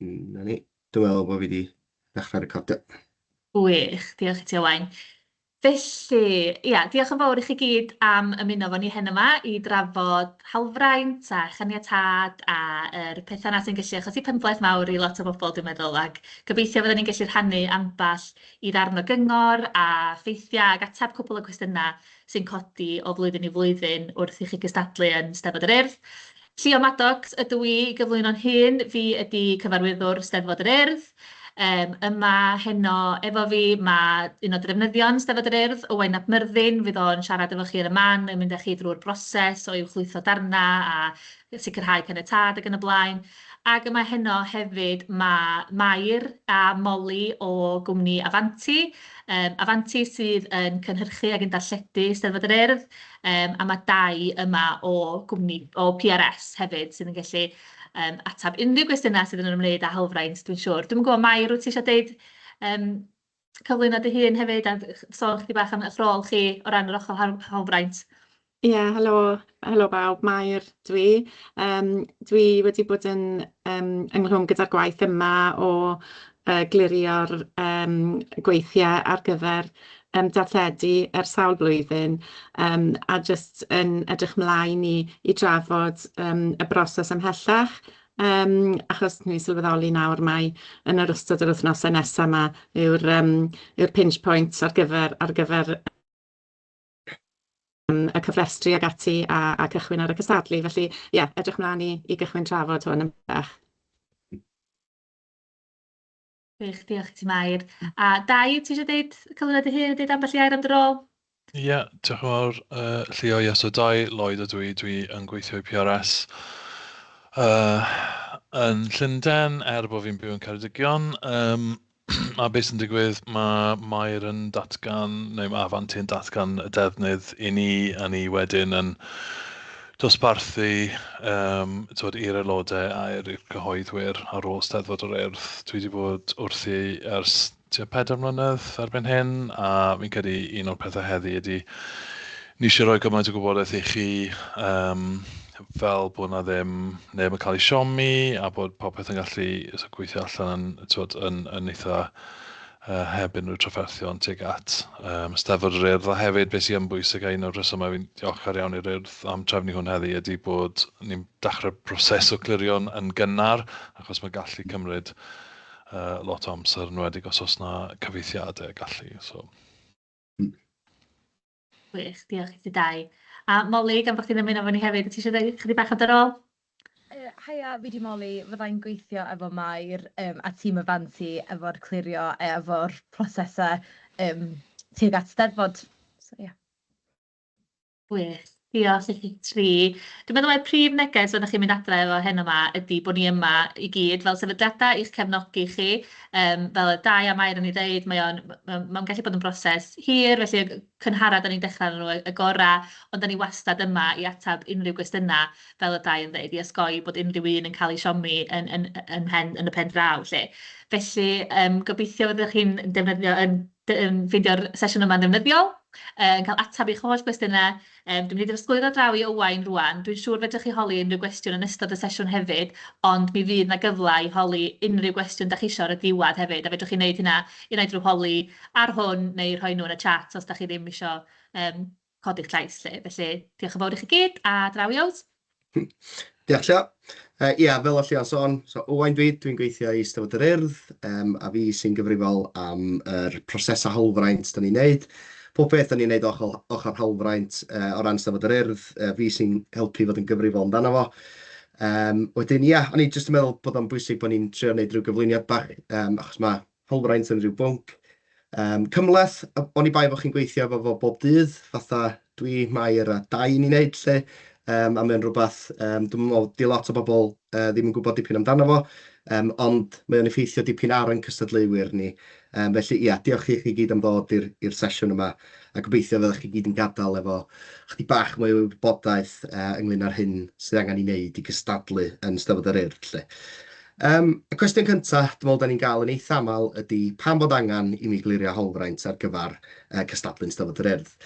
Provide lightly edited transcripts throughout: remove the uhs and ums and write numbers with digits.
Na ni. Dwi'n meddwl bod fi wedi dechrau recordio. Wych, diolch i ti Owain. Felly, diolch yn fawr i chi gyd am ymuno fo ni hyn yma i drafod hawlfraint a chaniatâd a pethau na sy'n gallu achosi pymhleth mawr i lot o bobl, dwi'n meddwl, ac gobeithio fydden ni'n gallu rhannu amball i ddarn o gyngor a ffeithiau ac ateb cwbl o cwestiynau sy'n codi o flwyddyn i flwyddyn wrth i chi gystadlu yn Steddfod yr Urdd. Llio Maddox ydw i i gyflwyno'n hun, fi ydi cyfarwyddwr Steddfod yr Urdd. Yma heno efo fi mae un o drefnyddion Steddfod yr Urdd, Owain ap Myrddin, fydd o'n siarad efo chi yn y man, yn mynd â chi drwy'r broses o i'w chlwytho darna a sicrhau caniatâd ac yn y blaen. Ac yma heno hefyd mae Mair a Molly o gwmni Afanti. Afanti sydd yn cynhyrchu ac yn darlledu Steddfod yr Urdd. A mae dau yma o gwmni o PRS hefyd sydd yn gallu atab unrhyw gwestiynau sydd yn ymwneud â hawlfraint, dwi'n siŵr. Dwi'n gwybod, Mair, wyt ti eisiau deud cyflwyno dy hun hefyd a sôn chdi bach am y rhôl chi o ran yr ochr hawlfraint? Helo bawb, Mair dwi. Dwi wedi bod yn ynglwm gyda'r gwaith yma o glirio'r gweithiau ar gyfer darlledu sawl blwyddyn a jyst yn edrych mlaen i drafod y broses ymhellach. Achos ni'n sylweddoli nawr mai yn yr ystod yr wythnosau nesaf yma yw'r pinch points ar gyfer y cyfrestru ag ati a cychwyn ar y cystadlu. Felly, edrych mlaen i gychwyn trafod hwn yn bach. Gwych, diolch i ti Mair. A Dai, ti eisiau cyflwyno dy hun, deud ambell i air am dy rôl? Diolch yn fawr. Llio, so Dai, Lloyd ydw i, dwi yn gweithio i PRS. Yn Llundain, bod fi'n byw yn Ceredigion. A beth sy'n digwydd, mae Mair yn datgan, neu mae Afanti yn datgan y defnydd i ni, a ni wedyn yn dosbarthu i'r aelodau a i'r cyhoeddwyr ar ôl Steddfod yr Urdd. Dwi wedi bod wrthi ers 4 mlynedd erbyn hyn, a fi'n credu un o'r pethau heddi ydy ni eisiau rhoi gymaint o gwybodaeth i chi fel bod na ddim neb yn cael ei siomi a bod popeth yn gallu gweithio allan yn eitha heb unrhyw trafferthion tuag at Steddfod yr Urdd. A hefyd beth sy'n bwysig a un o'r rhesymau fi'n diolchgar iawn i'r Urdd am trefnu hwn heddi ydy bod ni'n dechrau proses o glirio'n yn gynnar achos mae gallu cymryd lot o amser yn wedig os oes na cyfeithiadau gallu. Gwych, diolch i ti Dai. A Molly, gan bod chdi'n ymuno efo ni hefyd, ti eisiau dweud chydig bach am dy rôl? Haia, fi di Molly, fyddai'n gweithio efo Mair a tîm Afanti efo'r clirio efo'r prosesau tuag at Steddfod. Gwych, diolch i chi tri. Dwi'n meddwl mae'r prif neges fyddwch chi'n mynd adre efo hyn yma ydy bod ni yma i gyd fel sefydliadau i'ch cefnogi chi. Fel y Dai a Mair yn ei ddeud, mae'n gallu bod yn broses hir, felly cynharad ni'n dechrau nhw y gorau, ond da ni wastad yma i atab unrhyw gwestiynau fel y Dai yn ddeud, i osgoi bod unrhyw un yn cael ei siomi yn y pen draw. Felly, gobeithio fyddwch chi'n ffeindio'r sesiwn yma'n ddefnyddiol, yn cael atab i'ch holl gwestiynau. Dwi'n mynd i ddysgwyr o draw i Owain rwan. Dwi'n siŵr fedrwch chi holi unrhyw gwestiwn yn ystod y sesiwn hefyd, ond mi fydd na gyfle i holi unrhyw gwestiwn da chi isio ar y diwedd hefyd, a fedrwch chi wneud hynna i wneud rhyw holi ar hwn neu rhoi nhw yn y chat os da chi ddim isio codi'ch llais. Felly, diolch yn fawr i chi gyd a draw i Ows. Diolch Leo. Fel o Leo sôn, Owain dwi'n gweithio i Steddfod yr Urdd, a fi sy'n gyfrifol am yr prosesau hawlfraint da ni'n neud. Pob beth da ni'n neud ochr hawlfraint o ran Steddfod yr Urdd, fi sy'n helpu fod yn gyfrifol amdano fo. Wedyn, o'n i jyst yn meddwl bod o'n bwysig bod ni'n trio wneud rhyw gyflwyniad bach, achos mae hawlfraint yn rhyw bwnc. Cymleth, o'n i bai bod chi'n gweithio efo bob dydd, fatha dwi, Mair a Dai ni'n neud lle. A mae'n rhywbeth, dwi'n meddwl, di lot o bobl ddim yn gwybod dipyn amdano fo, ond mae'n effeithio dipyn ar yn cystadleuwyr ni. Felly, diolch i chi gyd am ddod i'r sesiwn yma, a gobeithio fyddwch chi gyd yn gadael efo chydig bach mwy o wybodaeth ynglyn â'r hyn sydd angen i wneud i cystadlu yn Steddfod yr Urdd. Y cwestiwn cyntaf, dwi'n meddwl, da ni'n gael yn eitha aml ydy pam bod angen i mi glirio hawlfraint ar gyfer cystadlu'n Steddfod yr Urdd.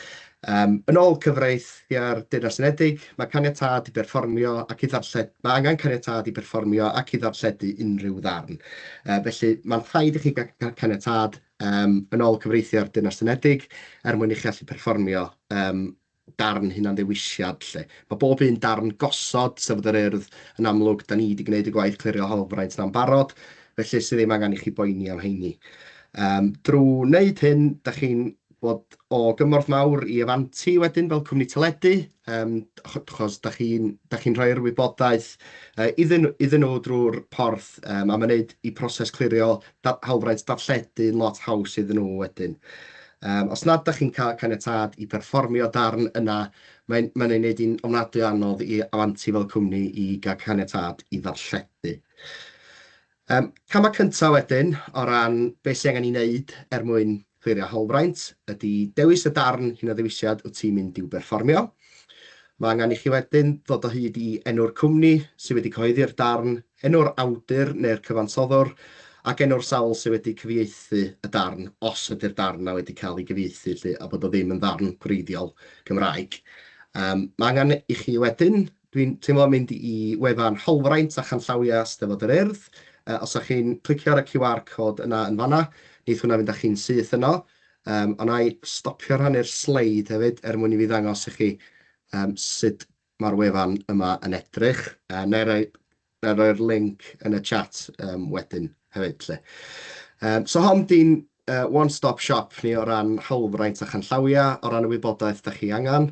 Yn ôl cyfreithiau'r Deyrnas Unedig, mae caniatâd i berfformio ac i ddarlledu, mae angen caniatâd i berfformio ac i ddarlledu unrhyw ddarn. Felly, mae'n rhaid i chi gael caniatâd yn ôl cyfreithiau'r Deyrnas Unedig mwyn i chi allu perfformio darn hunan ddewisiad. Mae bob un darn gosod sefyd yr Urdd yn amlwg, da ni wedi gwneud y gwaith clirio Hawlfraint na'n barod, felly sydd ddim angen i chi boeni am heini. Drwy wneud hyn, da chi'n bod o gymorth mawr i efantu wedyn fel cwmni teledu, achos da chi'n rhoi'r wybodaeth iddyn nhw drwy'r porth, a mae'n gwneud i proses clirio Hawlfraint darlledu'n lot haws iddyn nhw wedyn. Os nad da chi'n cael caniatâd i perfformio darn yna, mae'n gwneud i'n ofnadwy anodd i afantu fel cwmni i gael caniatâd i ddarlledu. Cama cyntaf wedyn, o ran beth sy'n angen i wneud mwyn clirio Hawlfraint, ydy dewis y darn hyn o ddewisiad wyt ti'n mynd i'w berfformio. Mae angen i chi wedyn ddod o hyd i enw'r cwmni sydd wedi cyhoeddi'r darn, enw'r awdur neu'r cyfansoddwr, ac enw'r sawl sydd wedi cyfieithu y darn, os ydy'r darn na wedi cael ei gyfieithu, a bod o ddim yn darn gwreiddiol Gymraeg. Mae angen i chi wedyn, dwi'n teimlo mynd i wefan Hawlfraint a chanllawia Eisteddfod yr Urdd. Os ydych chi'n clicio ar y QR code yna yn fanna, neith hwnna fynd â chi'n syth yno. Ond na i stopio rhannu'r sleid hefyd mwyn i fi ddangos i chi sut mae'r wefan yma yn edrych. Na i roi'r link yn y chat wedyn hefyd. So hon di'n one-stop shop ni o ran Hawlfraint a chanllawia, o ran y wybodaeth da chi angen.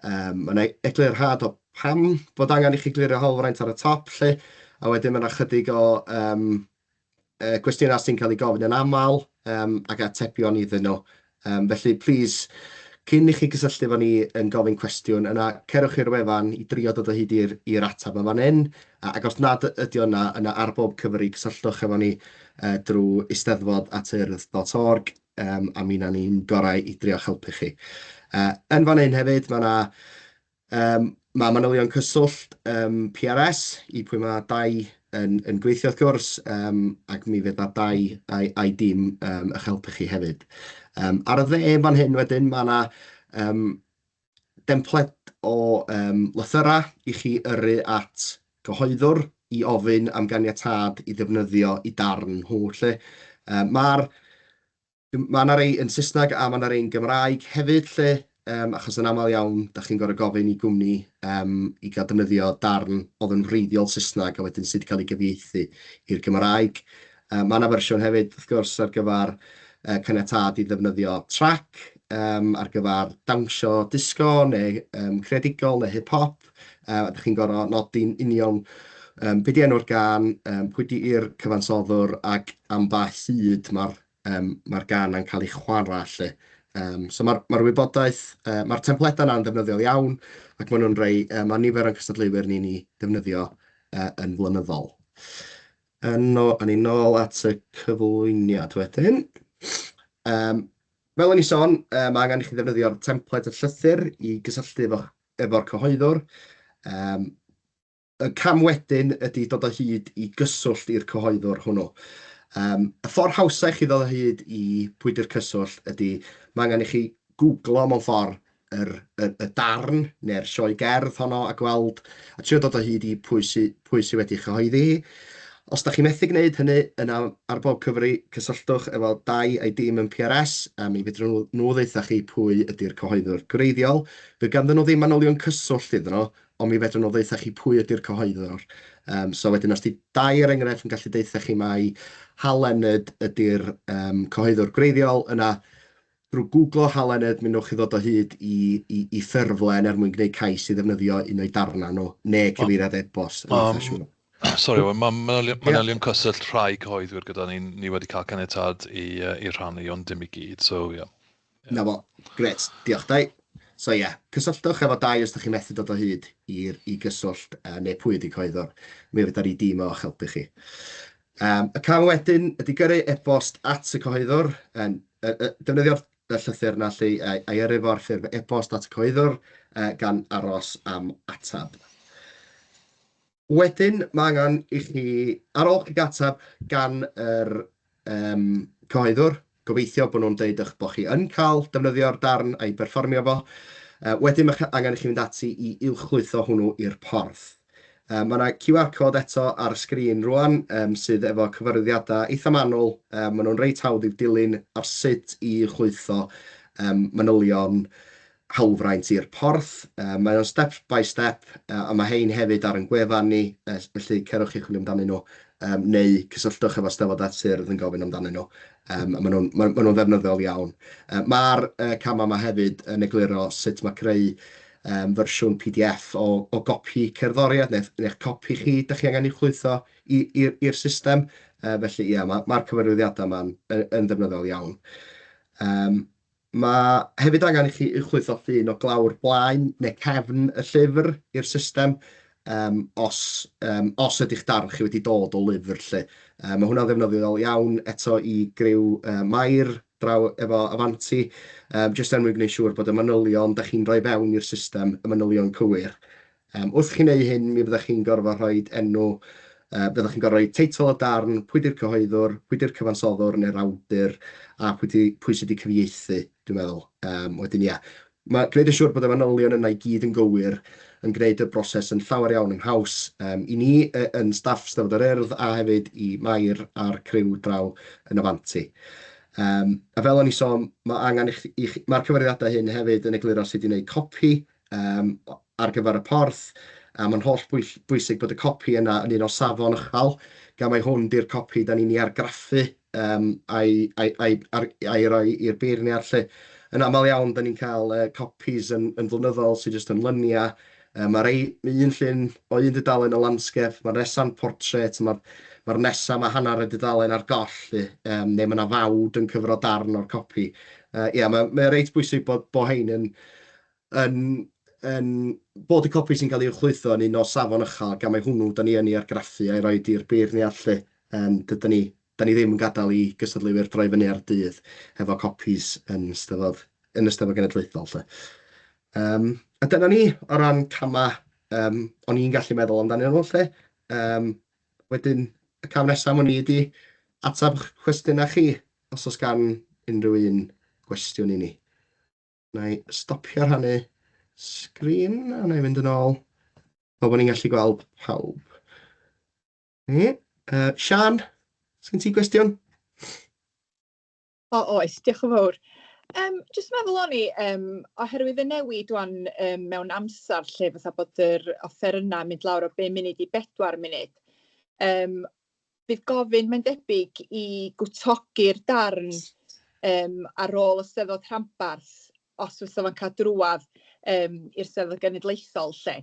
Mae'n eglurhad o pam bod angen i chi glirio Hawlfraint ar y top, a wedyn mae'n ychydig o gwestiynau sy'n cael ei gofyn yn aml ac atebion iddyn nhw. Felly, please, cyn i chi gysylltu efo ni yn gofyn cwestiwn, yna cerwch i'r wefan i drio dod o hyd i'r ateb yma fan hyn. Ac os nad ydy yna ar bob cyfri, cysylltwch efo ni drwy eisteddfod@urdd.org a mi na ni'n gorau i drio helpu chi. Yn fan hyn hefyd, mae manylion cyswllt PRS i pwy mae dau yn gweithio wrth gwrs, ac mi fydd dau a'i dim eich helpu chi hefyd. Ar y dde fan hyn wedyn, mae yna demplet o lythyra i chi yrru at gyhoeddwr i ofyn am ganiatâd i ddefnyddio i darn nhw. Mae yna rei yn Saesneg a mae yna rei yn Gymraeg hefyd, achos yn aml iawn, da chi'n gorfod gofyn i gwmni i gael defnyddio darn oedd yn wreiddiol Saesneg a wedyn sydd wedi cael ei gyfieithu i'r Gymraeg. Mae yna fersiwn hefyd, wrth gwrs, ar gyfer caniatâd i ddefnyddio trac, ar gyfer dawnsio disgo neu creadigol neu hip-hop. Da chi'n gorfod nodi'n union be di enw'r gân, pwy di'r cyfansoddwr ac am ba hyd mae'r gân yn cael ei chwarae. So mae'r wybodaeth, mae'r templedau yna'n ddefnyddiol iawn, ac maen nhw'n rhoi, mae nifer o'n cystadleuwyr ni'n ei ddefnyddio yn flynyddol. Yn ei nôl at y cyflwyniad wedyn. Fel o'n i sôn, mae angen i chi ddefnyddio'r templed y llythyr i gysylltu efo'r cyhoeddwr. Y cam wedyn ydy dod o hyd i gyswllt i'r cyhoeddwr hwnnw. Y ffordd hawsau chi ddod o hyd i pwydi'r cyswllt ydy, mae angen i chi googlo mewn ffordd y darn neu'r sioe gerdd honno a gweld a trio dod o hyd i pwy sydd wedi chyhoeddi. Os da chi methu gwneud hynny ar bob cyfri, cysylltwch efo dau a'i dim yn PRS, mi fedrwn nhw ddeitha chi pwy ydy'r cyhoeddwr gwreiddiol. Fe ganddyn nhw ddim manylion cyswllt iddyn nhw, ond mi fedrwn nhw ddeitha chi pwy ydy'r cyhoeddwr. So wedyn, os di dau enghraifft yn gallu deitha chi mai Hawlfraint ydy'r cyhoeddwr gwreiddiol, yna drwy Google Hawlfraint, mi nwch chi ddod o hyd i ffurflen mwyn gwneud cais i ddefnyddio un o'i darna nhw, neu cyfeiriad e-bost. Sori, mae manylion cyswllt rhai cyhoeddwyr gyda ni wedi cael caniatâd i rhannu, ond dim i gyd, so ie. Na fo, gret, diolch dau. So ie, cysylltwch efo dau os ydych chi'n methu dod o hyd i gyswllt neu pwy ydy cyhoeddwr. Mi fydd ar ei dim o'ch helpu chi. Y cam wedyn ydy gyrru e-bost at y cyhoeddwr. Defnyddio'r llythyr yna lle a'i yrru fo'r ffurf e-bost at y cyhoeddwr gan aros am atab. Wedyn, mae angen i chi, ar ôl chi gatab gan yr cyhoeddwr, gobeithio bod nhw'n deud eich bod chi yn cael defnyddio'r darn a'i berfformio fo. Wedyn mae angen i chi fynd ati i uwchlwytho hwnnw i'r porth. Mae yna QR code eto ar y sgrin rwan sydd efo cyfarwyddiadau eitha manwl. Maen nhw'n reit hawdd i'w dilyn ar sut i uwchlwytho manylion hawlfraint i'r porth. Mae o'n step by step, a mae hein hefyd ar yn gwefan ni, felly cerwch chi chwilio amdanyn nhw, neu cysylltwch efo Eisteddfod Etir yn gofyn amdanyn nhw. Maen nhw'n ddefnyddiol iawn. Mae'r cama yma hefyd yn egluro sut mae creu fersiwn PDF o gopi cerddoriaeth, neu'ch copi chi, ydych chi angen i'w chlwytho i'r system. Felly, ie, mae'r cyfarwyddiadau yma'n yn ddefnyddiol iawn. Mae hefyd angen i chi uwchlwytho llun o glawr blaen neu cefn y llyfr i'r system os ydych darn chi wedi dod o lyfr lle. Mae hwnna'n ddefnyddiol iawn eto i griw mair draw efo afanti, jyst er mwyn gwneud siŵr bod y manylion da chi'n rhoi fewn i'r system, y manylion cywir. Wrth chi'n neud hyn, mi fyddech chi'n gorfod rhoi enw, byddwch chi'n gorfod rhoi teitl y darn, pwy di'r cyhoeddwr, pwy di'r cyfansoddwr neu'r awdur, a pwy sydd wedi cyfieithu, dwi'n meddwl. Wedyn, ie. Mae gwneud yn siŵr bod y manylion yna i gyd yn gywir yn gwneud y broses yn llawer iawn yn haws i ni yn staff Eisteddfod yr Urdd a hefyd i Mair a'r criw draw yn afanti. A fel o'n i sôn, mae'r cyfarwyddiadau hyn hefyd yn egluro sut i wneud copi ar gyfer y porth. Mae'n holl bwysig bod y copi yna yn un o safon uchal, gan mai hwn di'r copi da ni'n ei argraffu a'i roi i'r beirniad lle. Yn aml iawn, da ni'n cael copies yn flynyddol sydd jyst yn lyniau. Mae'r un llun o un dudalen o landscape, mae'r nesa'n portrait, mae'r nesa mae hanner y dudalen ar goll, neu mae yna fawd yn cyfro darn o'r copi. Ie, mae'n reit bwysig bod hein bod y copi sy'n cael ei uchlwytho yn un o safon uchel, gan mai hwnnw da ni yn ei argraffu a'i roi i'r beirniad lle. Da ni ddim yn gadael i gystadleuwyr droi fyny ar dydd efo copies yn Eisteddfod Genedlaethol lle. A dyna ni o ran cama o'n i'n gallu meddwl amdano nhw lle. Wedyn, y cam nesaf o'n i ydi atab cwestiynau chi, os oes gan unrhyw un gwestiwn i ni. Na i stopio rhannu sgrin, a na i fynd yn ôl. Fel bod ni'n gallu gweld pawb. Sian, sgen ti gwestiwn? Oes, diolch yn fawr. Jyst meddwl o'n i, oherwydd y newid wan mewn amser lle fatha bod yr offerynnau mynd lawr o 5 munud i 4 munud, bydd gofyn mae'n debyg i gwtogi'r darn ar ôl y Eisteddfod rhanbarth os fysa fo'n cael drwadd i'r Eisteddfod Genedlaethol lle.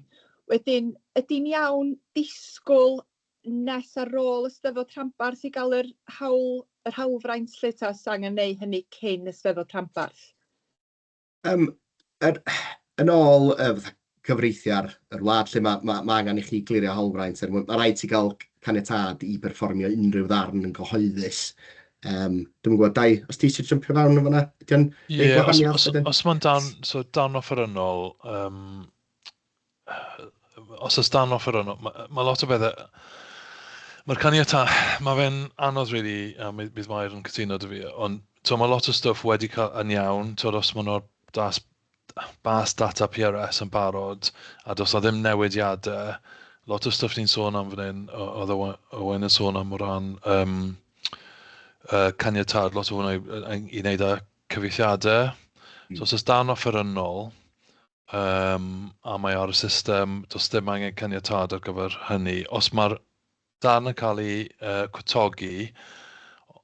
Wedyn, ydy'n iawn disgwyl nes ar ôl y Eisteddfod rhanbarth i gael yr hawlfraint lle ta os angen neud hynny cyn y Eisteddfod rhanbarth? Yn ôl cyfreithiau'r wlad lle mae angen i chi glirio hawlfraint, mae rhaid ti gael caniatâd i berfformio unrhyw ddarn yn gyhoeddus. Dwi'n gwybod, Dai, os ti eisiau jumpio fewn yn fyna? Ie, os mae'n dan offerynnol, os oes dan offerynnol, mae lot o bethau. Mae'r caniatâd, mae fe'n anodd rili, bydd Mair yn cytuno dy fi, ond mae lot o stwff wedi cael yn iawn, os mae nhw'r bas data PRS yn barod, a dos o ddim newidiadau, lot o stwff ni'n sôn am fan hyn, oedd Owen yn sôn am o ran caniatâd, lot o hwnna i wneud â cyfeithiadau. So os oes dan offerynnol, a mae ar y system, does dim angen caniatâd ar gyfer hynny. Os mae'r darn yn cael ei cwtogi,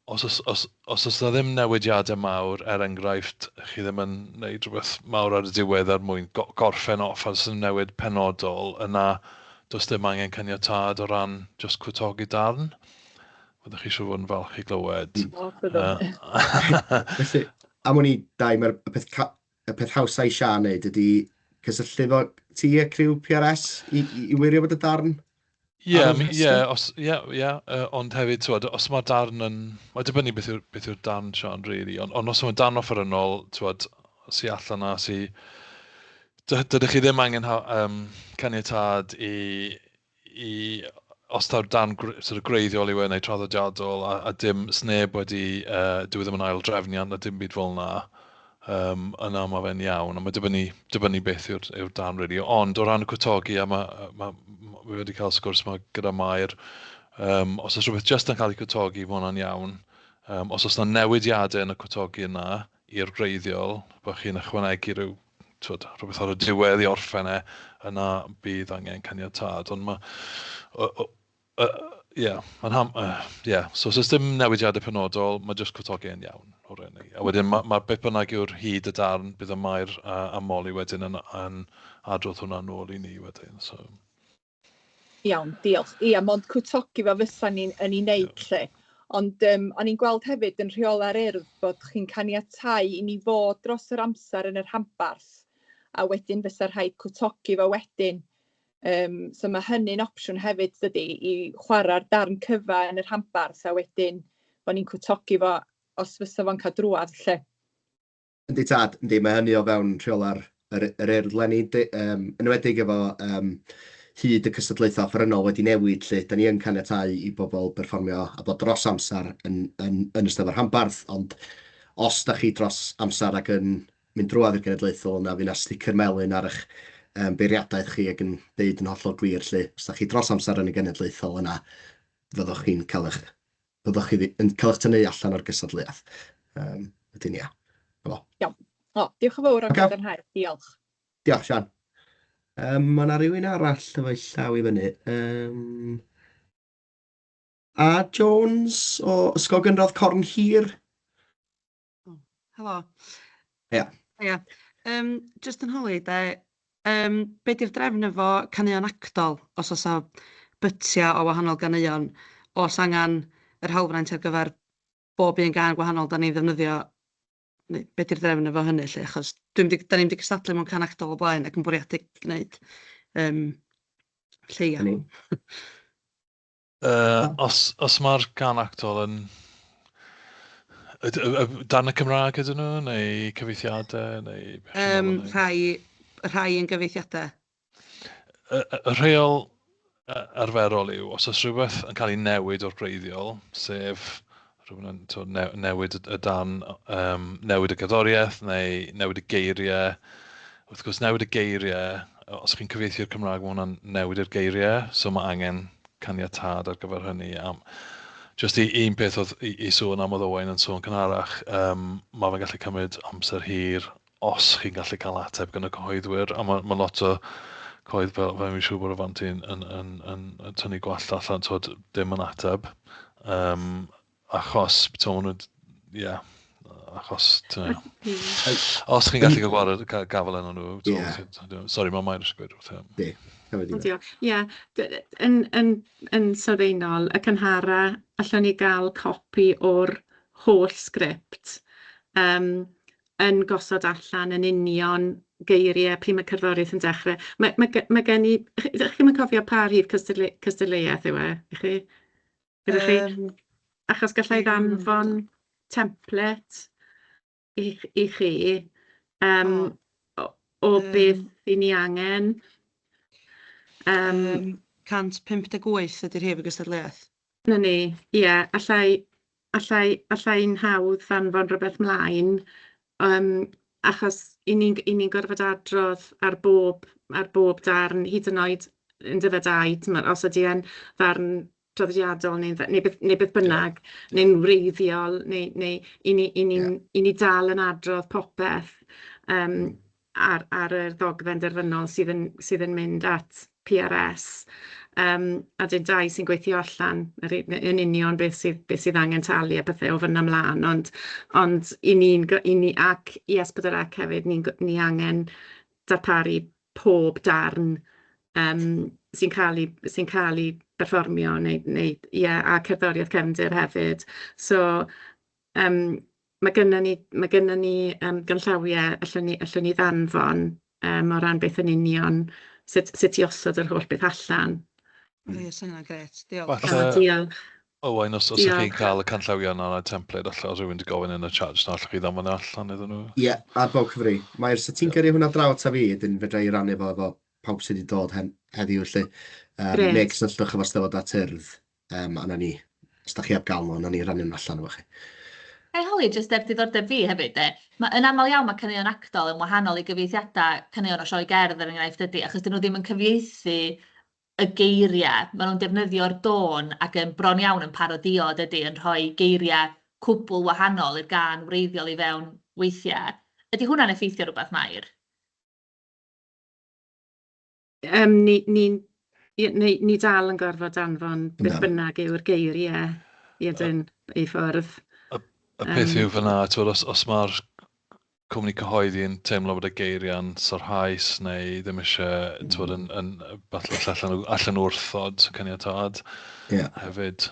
os oes na ddim newidiadau mawr, enghraifft, chi ddim yn gwneud rhywbeth mawr ar y diwedd er mwyn gorffen off as yn newid penodol, yna does dim angen caniatâd o ran just cwtogi darn. Fyddwch chi siŵr fod yn falch i glywed. Felly, am o'n i, Dai, mae'r peth hawsa i Sian wneud ydy cysylltu fo ti a criw PRS i wirio bod y darn? Ie, ond hefyd, os mae darn yn... Mae'n dibynnu beth yw'r darn, Sian, really. Ond os mae'n darn offerynnol, sy allan na, dydych chi ddim angen caniatâd i os ta'r dan sort of greiddiol yw e, neu traddodiadol, a dim sneb wedi, dwi ddim yn ail drefniant, a dim byd fel yna, yna mae fe'n iawn, a mae dibynnu beth yw'r dan rili. Ond o ran y cwtogi, a fi wedi cael sgwrs gyda Mair, os oes rhywbeth jyst yn cael ei cwtogi, mae hwnna'n iawn. Os oes yna newidiadau yn y cwtogi yna i'r greiddiol, bod chi'n ychwanegu rhywbeth ar y diwedd i orffen yna bydd angen caniatad. Ond so os oes dim newidiadau penodol, mae jyst cwtogi yn iawn o'r enni. A wedyn mae'r beth bynnag yw'r hyd y darn, bydd y Mair a Molly wedyn yn adrodd hwnna nôl i ni wedyn. So. Iawn, diolch. Ia, mond cwtogi fe fysa ni'n ei wneud lle. Ond o'n i'n gweld hefyd yn rheola'r urdd bod chi'n caniatáu i ni fod dros yr amser yn yr rhanbarth, a wedyn fysa'r rhaid cwtogi fe wedyn. So mae hynny'n opsiwn hefyd dydy i chwarae'r darn cyfa yn yr rhanbarth, a wedyn bod ni'n cwtogi fo os fysa fo'n cael drwad lle. Yndi tad, mae hynny o fewn rheola'r urdd lenni, enwedig efo hyd y cystadlaethau offerynnol wedi newid lle, da ni yn caniatáu i bobl berfformio a bod dros amser yn ystod yr rhanbarth, ond os da chi dros amser ac yn mynd drwad i'r genedlaethol yna, fydd na sticer melyn ar eich beiriadaeth chi ac yn deud yn hollol gwir lle, os da chi dros amser yn y genedlaethol yna, fyddwch chi'n cael eich tynnu allan o'r gystadleuaeth. Ydyn, ia. Iawn. Diolch yn fawr am gadarnhau. Diolch. Diolch, Sian. Mae yna rhywun arall efo llaw i fyny. A Jones o Ysgol Gynradd Corn Hir. Helo. Ia. Ia. Just yn holi, be di'r drefn efo caneuon actol, os oes o bytia o wahanol ganeuon, os angen yr hawlfraint ar gyfer bob un gan gwahanol da ni'n ddefnyddio, be di'r drefn efo hynny, lle, achos da ni wedi cystadlu mewn can actol o blaen ac yn bwriadu gwneud lleia. Os mae'r can actol yn dan y Cymraeg ydyn nhw, neu cyfeithiadau, neu... Rhai yn gyfeithiadau. Y rheol arferol yw, os oes rhywbeth yn cael ei newid o'r greiddiol, sef newid y dan, newid y gerddoriaeth, neu newid y geiriau. Wrth gwrs, newid y geiriau, os chi'n cyfieithu'r Cymraeg, mae hwnna'n newid yr geiriau, so mae angen caniatad ar gyfer hynny. Just un peth oedd i sôn am oedd Owain yn sôn cynharach, mae fe'n gallu cymryd amser hir os chi'n gallu cael ateb gan y cyhoeddwyr, a mae lot o coedd fel mi'n siŵr bod y fanti yn tynnu gwallt allan, dim yn ateb. Achos, achos, os chi'n gallu gael gafel yn nhw, sori, mae Mair eisiau gweud wrth. Ie, yn sylfaenol, y cynhara, allwn ni gael copi o'r holl sgript yn gosod allan yn union geiriau pryd mae cerddoriaeth yn dechrau. Mae gen i, chi'n cofio pa rhif cystadleuaeth yw e, i chi? Gyda chi? Achos gallai ddanfon template i chi o beth i ni angen. 158 ydy'r hef y gystadleuaeth. Na ni, ie, allai'n hawdd ddanfon rhywbeth mlaen, achos i ni'n gorfod adrodd ar bob darn, hyd yn oed yn dyfedau, os ydy e'n ddarn traddodiadol neu beth bynnag, neu'n wreiddiol, neu i ni dal yn adrodd popeth ar y ddogfen derfynol sydd yn mynd at PRS. A dyn dau sy'n gweithio allan yn union beth sydd angen talu a bethau o fyna ymlaen, ond i ni ac i Eisteddfod hefyd, ni angen darparu pob darn sy'n cael ei berfformio a cerddoriaeth cefndir hefyd. So mae gennym ni ganllawiau allwn ni ddanfon o ran beth yn union sut i osod yr holl beth allan. Ie, sy'n yna gret. Diolch. Diolch. Owain, os ydych chi'n cael y canllawiau yna template allan, os rhywun wedi gofyn yn y chat, allwch chi ddamfon allan iddyn nhw? Ie, ar bob cyfri. Mae'r, sa ti'n gyrru hwnna draw ta fi, dyn fedra i rannu fo pawb sydd wedi dod heddiw lle. Grêt. Neu cysylltwch efo Eisteddfod at Urdd, a na ni, os da chi heb gael nhw, na ni rannu'n allan efo chi. Holi, jyst er diddordeb fi hefyd, yn aml iawn mae caneuon actol yn wahanol i gyfieithiadau caneuon o sioe gerdd er enghraifft ydy, achos dyn nhw ddim yn cyfieithu y geiriau, maen nhw'n defnyddio'r dôn ac yn bron iawn yn parodio dydy, yn rhoi geiriau cwbl wahanol i'r gan wreiddiol i fewn weithiau. Ydy hwnna'n effeithio rhywbeth Mair? Ni dal yn gorfod anfon beth bynnag yw'r geiriau i ffwrdd. Y peth yw fyna, os mae'r cwmni cyhoeddi'n teimlo bod y geiriau'n sarhaus neu ddim eisiau allan wrthod caniatad hefyd.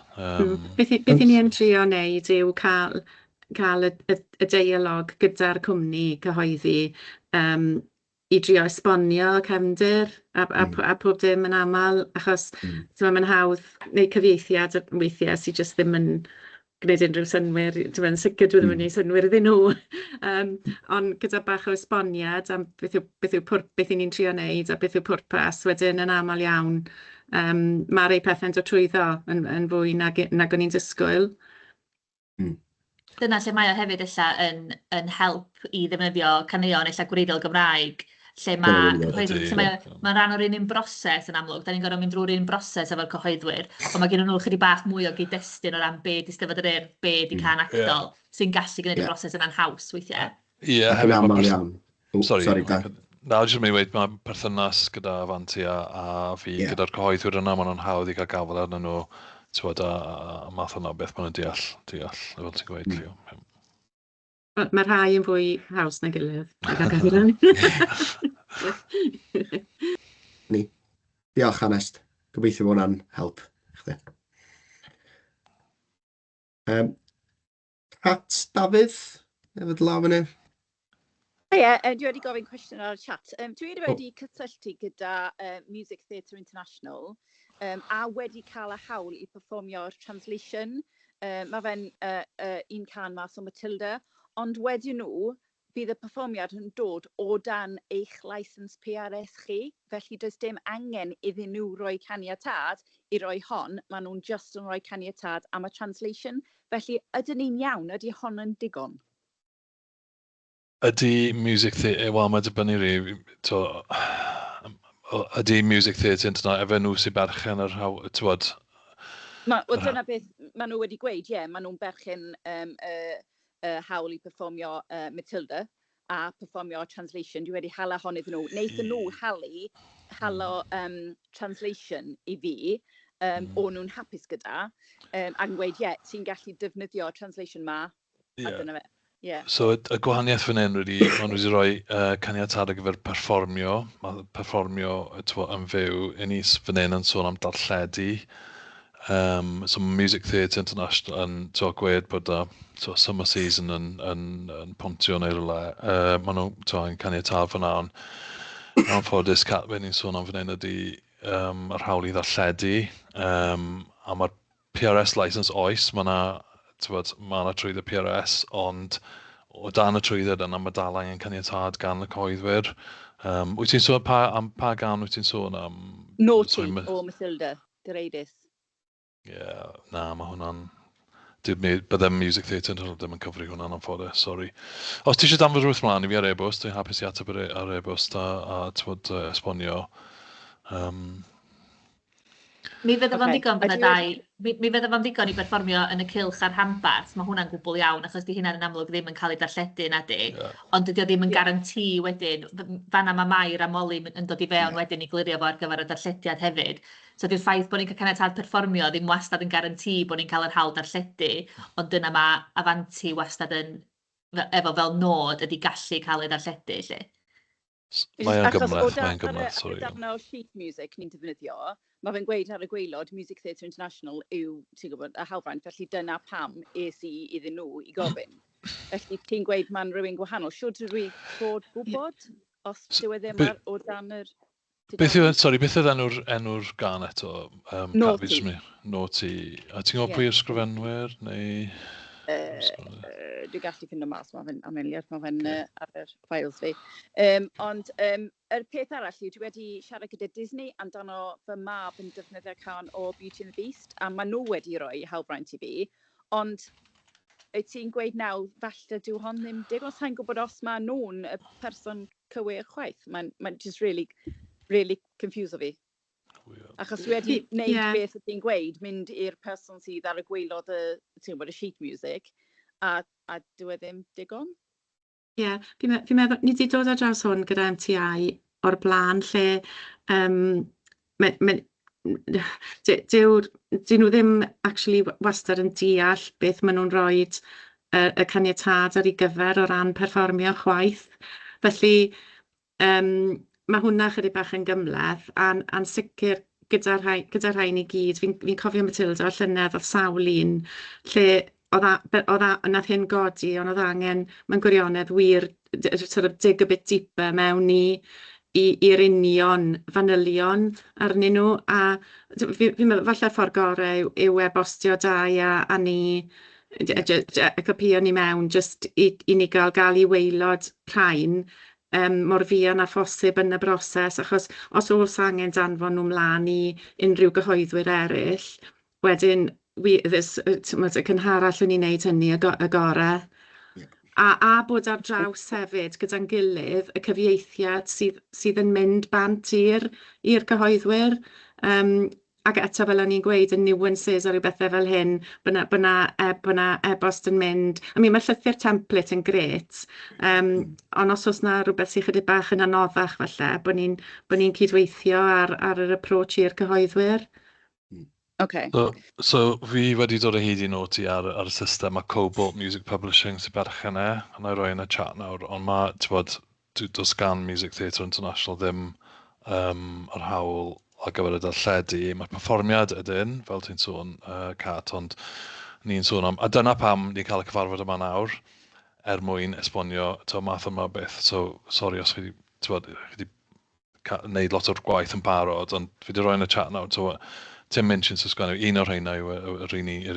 Beth i ni yn trio wneud yw cael y deialog gyda'r cwmni cyhoeddi i drio esbonio cefndir a pob dim yn aml, achos mae'n hawdd neu cyfieithiad weithiau sydd jyst ddim yn gwneud unrhyw synwyr, yn sicr dwi ddim yn gwneud synwyr iddyn nhw. Ond gyda bach o esboniad am beth i ni'n trio wneud a beth yw pwrpas, wedyn yn aml iawn, mae rhai pethau'n dod trwyddo yn fwy nag o'n i'n disgwyl. Dyna lle mae o hefyd yn help i ddefnyddio caneuon gwreiddiol Gymraeg, lle mae'n rhan o'r un broses yn amlwg. Da ni'n gorfod mynd drwy'r un broses efo'r cyhoeddwyr, ond mae gen nhw chydig bach mwy o gyd-destun o ran be di Eisteddfod yr Urdd, be di can actol, sy'n gallu gwneud y broses yna'n haws weithiau. Ie, hefyd aml iawn. Sorry, na, jyst yn mynd i weid, mae perthynas gyda Fanti a fi gyda'r cyhoeddwyr yna, maen nhw'n hawdd i gael gafel arnyn nhw, a math yna beth maen nhw'n deall, fel ti'n gweud. Mae rhai yn fwy haws na gilydd. Diolch, Anest. Gobeithio bod hwnna'n help. Pat Dafydd, efo dy law fyny. Dwi wedi gofyn cwestiwn ar y chat. Dwi wedi cysylltu gyda Music Theatre International a wedi cael y hawl i perfformio'r translation. Mae fe'n un can mas o Matilda, ond wedyn nhw, bydd y perfformiad yn dod o dan eich licence PRS chi, felly does dim angen iddyn nhw roi caniatad i roi hon, maen nhw'n just yn rhoi caniatad am y translation. Felly, ydyn ni'n iawn, ydy hon yn digon? Ydy Music Theatre, wel mae dibynnu ydy Music Theatre International, efo nhw sy'n berchen yr hawl, tywod? Dyna beth maen nhw wedi gweud, maen nhw'n berchen hawl i perfformio Matilda a perfformio translation. Dwi wedi hala hon iddyn nhw. Wnaethon nhw halo translation i fi, o'n nhw'n hapus gyda, ac yn gweud, ti'n gallu defnyddio translation ma, a dyna fe. So y gwahaniaeth fan hyn maen nhw wedi rhoi caniatad ar gyfer perfformio yn fyw, un ni fan hyn yn sôn am darlledu. So Music Theatre International yn gweud bod summer season yn pontio neu rhywle. Maen nhw'n caniatad fyna, ond anffodus be ni'n sôn am fan hyn ydy yr hawl i ddarlledu. A mae'r PRS licence oes, mae yna trwydd y PRS, ond o dan y trwydded yna mae dal angen caniatad gan y cyhoeddwyr. Wyt ti'n sôn am pa gan wyt ti'n sôn am? Naughty o Matilda, Cyhoeddus. Na, mae hwnna'n... Byddai'n Music Theatre ddim yn cyfri hwnna'n anffodus, sori. Os ti eisiau danfod rhywbeth mlaen i fi ar e-bost, dwi'n hapus i ateb ar e-bost a esbonio. Mi fydda fo'n digon bod y dau. Mi fydda fo'n digon i berfformio yn y cylch a'r rhanbarth. Mae hwnna'n gwbl iawn, achos di hynna'n yn amlwg ddim yn cael ei darlledu na di. Ond dydy o ddim yn garanti wedyn. Fanna mae Mair a Molly yn dod i fewn wedyn i glirio fo ar gyfer y darllediad hefyd. So di'r ffaith bod ni'n cael caniatad perfformio ddim wastad yn garanti bod ni'n cael yr hawl darlledu, ond dyna mae Afanti wastad yn, efo fel nod, ydy gallu cael ei darlledu, lle. Mae'n gymleth, sori. Darn o sheet music ni'n defnyddio, mae fe'n gweud ar y gwaelod Music Theatre International yw, ti'n gwybod, y Hawlfraint, felly dyna pam iddyn nhw i gofyn. Felly ti'n gweud mae'n rhywun gwahanol. Siwr dwi fod gwybod os dyw e ddim o dan yr... Beth oedd enw'r gan eto? Naughty. Naughty. A ti'n gwybod pwy yw'r sgrifenwyr, neu... Dwi'n gallu ffind o mas, mae fe'n ameliad, mae fe'n ar yr files fi. Ond yr peth arall yw, dwi wedi siarad gyda Disney amdano fy mab yn defnyddio'r can o Beauty and the Beast, a maen nhw wedi rhoi Hawlfraint i fi, ond wyt ti'n gweud nawr, falle dyw hon ddim digon, sa'n gwybod os mae nhw'n y person cywir chwaith. Mae'n just really confusio fi. Achos wedi wneud beth ydych chi'n gweud, mynd i'r person sydd ar y gwaelod y sheet music, a dyw e ddim digon? Ie, fi'n meddwl, ni wedi dod ar draws hwn gyda MTI o'r blaen, lle dyn nhw ddim actually wastad yn deall beth maen nhw'n rhoi y caniatad ar ei gyfer o ran perfformio chwaith. Felly, mae hwnna chydig bach yn gymleth, a'n sicr gyda'r rhain i gyd, fi'n cofio Matilda o llynedd oedd sawl un, lle nath hyn godi, ond oedd angen, mewn gwirionedd wir, sort of dig a bit deeper mewn i'r union fanylion arnyn nhw, a fi'n meddwl falle ffordd gorau yw e-bostio dau a ni copïo ni mewn jyst i ni gael i waelod rhain mor fuan a phosib yn y broses, achos os oes angen danfon nhw mlaen i unrhyw gyhoeddwyr eraill, wedyn y cynharall yn ei wneud hynny y gorau. A bod ar draws hefyd gyda'n gilydd y cyfieithiad sydd yn mynd bant i'r cyhoeddwyr. Ac eto fel o'n i'n gweud yn nuances o ryw bethau fel hyn, byna e-bost yn mynd. Mae llythyr template yn gret, ond os oes na rhywbeth sy'n chydig bach yn anoddach falle, bod ni'n cydweithio ar yr approach i'r cyhoeddwyr. Okay. So fi wedi dod o hyd i noti ar y system a Cobalt Music Publishing sy'n berchen a na i roi yn y chat nawr, ond mae, does gan Music Theatre International ddim yr hawl ar gyfer y darlledu. Mae'r perfformiad ydyn, fel ti'n sôn, Cat, ond ni'n sôn am, a dyna pam ni'n cael y cyfarfod yma nawr, mwyn esbonio math yma beth. So, sori os chi wedi wneud lot o'r gwaith yn barod, ond fi wedi roi yn y chat nawr, Tim Minchin sy'n sgwennu, un o'r rheina yw yr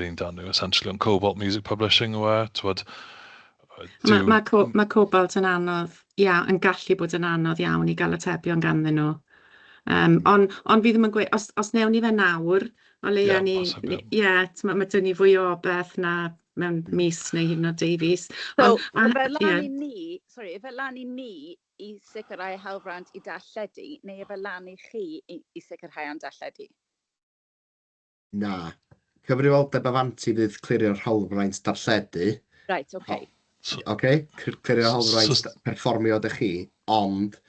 un dan nhw, essentially, on Cobalt Music Publishing yw Mae Cobalt yn anodd, yn gallu bod yn anodd iawn i gael atebion ganddyn nhw. Ond fi ddim yn gweud, os newn ni fe nawr, o leia ni, mae dyn ni fwy o beth na mewn mis neu hyd yn oed 2 fis. So, efe lan i ni i sicrhau Hawlfraint i darlledu, neu efe lan i chi i sicrhau am darlledu? Na. Cyfrifoldeb afanti fydd clirio'r Hawlfraint darlledu. Right, oce. Clirio'r Hawlfraint perfformio ydych chi, ond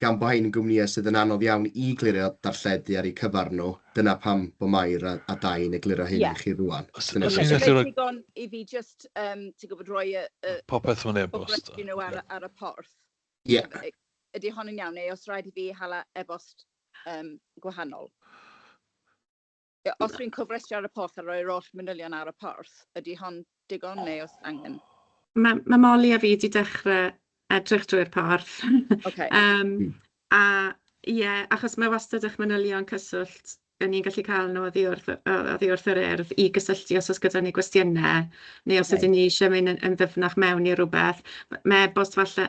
gan bod hyn yn gwmnïau sydd yn anodd iawn i glirio darlledu ar eu cyfar nhw, dyna pam bod Mair a Dai yn eglirio hyn i chi rwan. Digon i fi just, ti'n gwybod, rhoi popeth mewn e-bost ar y porth. Ydy hon yn iawn, neu os rhaid i fi hala e-bost gwahanol? Os dwi'n cofrestio ar y porth a roi'r oll manylion ar y porth, ydy hon digon neu os angen? Mae Molly a fi wedi dechrau edrych drwy'r porth. Achos mae wastad eich manylion cyswllt, ni'n gallu cael nhw oddi wrth yr urdd i gysylltu os gyda ni gwestiynau, neu os ydyn ni eisiau mynd yn ddyfnach mewn i rhywbeth. Mae e-bost falle,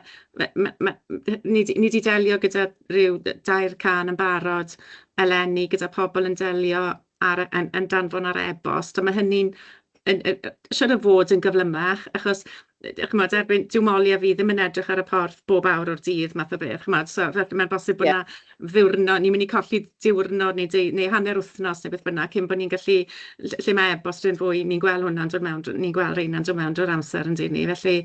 ni wedi delio gyda rhyw 2 can yn barod eleni gyda pobl yn delio yn danfon ar e-bost, a mae hynny'n siŵr o fod yn gyflymach, achos dyw Molly a fi ddim yn edrych ar y porth bob awr o'r dydd math o beth, so mae'n bosib bod yna ddiwrnod, ni'n mynd i colli diwrnod neu hanner wythnos neu beth bynnag, cyn bod ni'n gallu, lle mae e-bost yn fwy, ni'n gweld hwnna'n dod mewn, ni'n gweld rheina'n dod mewn drwy'r amser yn dyn ni, felly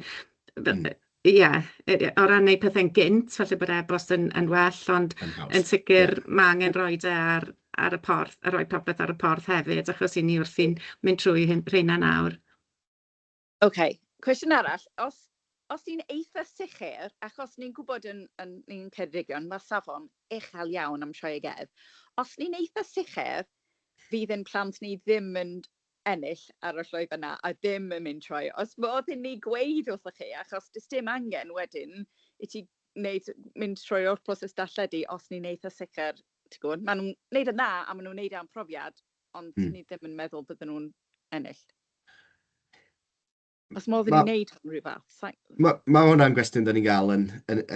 o ran neud pethau'n gynt, felly bod e-bost yn well, ond yn sicr mae angen rhoi ar y porth, a rhoi popeth ar y porth hefyd, achos i ni wrthi'n mynd trwy rheina nawr. Cwestiwn arall, os ni'n eitha sicr, achos ni'n gwybod ni'n Ceredigion, mae safon uchel iawn am Sioegedd, os ni'n eitha sicr, fydd yn plant ni ddim yn ennill ar y llwyfan yna a ddim yn mynd trwy. Os modd i ni gweud wrthych chi, achos does dim angen wedyn i ti mynd trwy o'r proses darlledu os ni'n eitha sicr. Maen nhw'n gwneud yn dda a maen nhw'n gwneud am profiad, ond ni ddim yn meddwl bydden nhw'n ennill. Os modd i wneud hwn rhywbeth. Mae hwnna'n gwestiwn da ni'n gael yn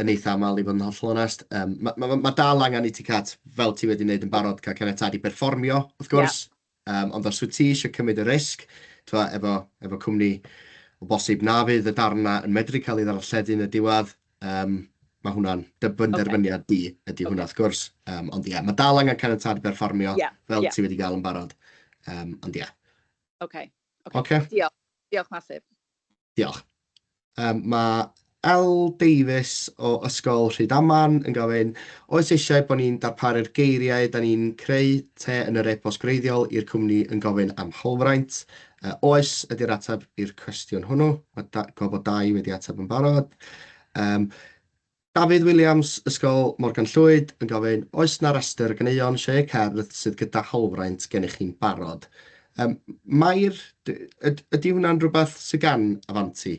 eitha amal i fod yn hollol onest. Mae dal angen i ti cat, fel ti wedi wneud yn barod, cael caniatad i berfformio, wrth gwrs. Ond os wyt ti eisiau cymryd y risg, efo cwmni o bosib na fydd y darna yn medru cael ei ddarlledu yn y diwedd, mae hwnna'n benderfyniad di ydy hwnna, wrth gwrs. Ond ie, mae dal angen caniatad i berfformio, fel ti wedi gael yn barod. Ond ie. Oce. Diolch. Diolch masif. Diolch. Mae L. Davies o Ysgol Rhydaman yn gofyn, oes eisiau bod ni'n darparu'r geiriau da ni'n creu te yn yr e-bost greiddiol i'r cwmni yn gofyn am hawlfraint? Oes ydy'r ateb i'r cwestiwn hwnnw. Mae gofod 2 wedi ateb yn barod. Dafydd Williams, Ysgol Morgan Llwyd, yn gofyn, oes na restr ganeuon lle cerdd sydd gyda hawlfraint gennych chi'n barod? Ydy hwnna'n rhywbeth sydd gan afanti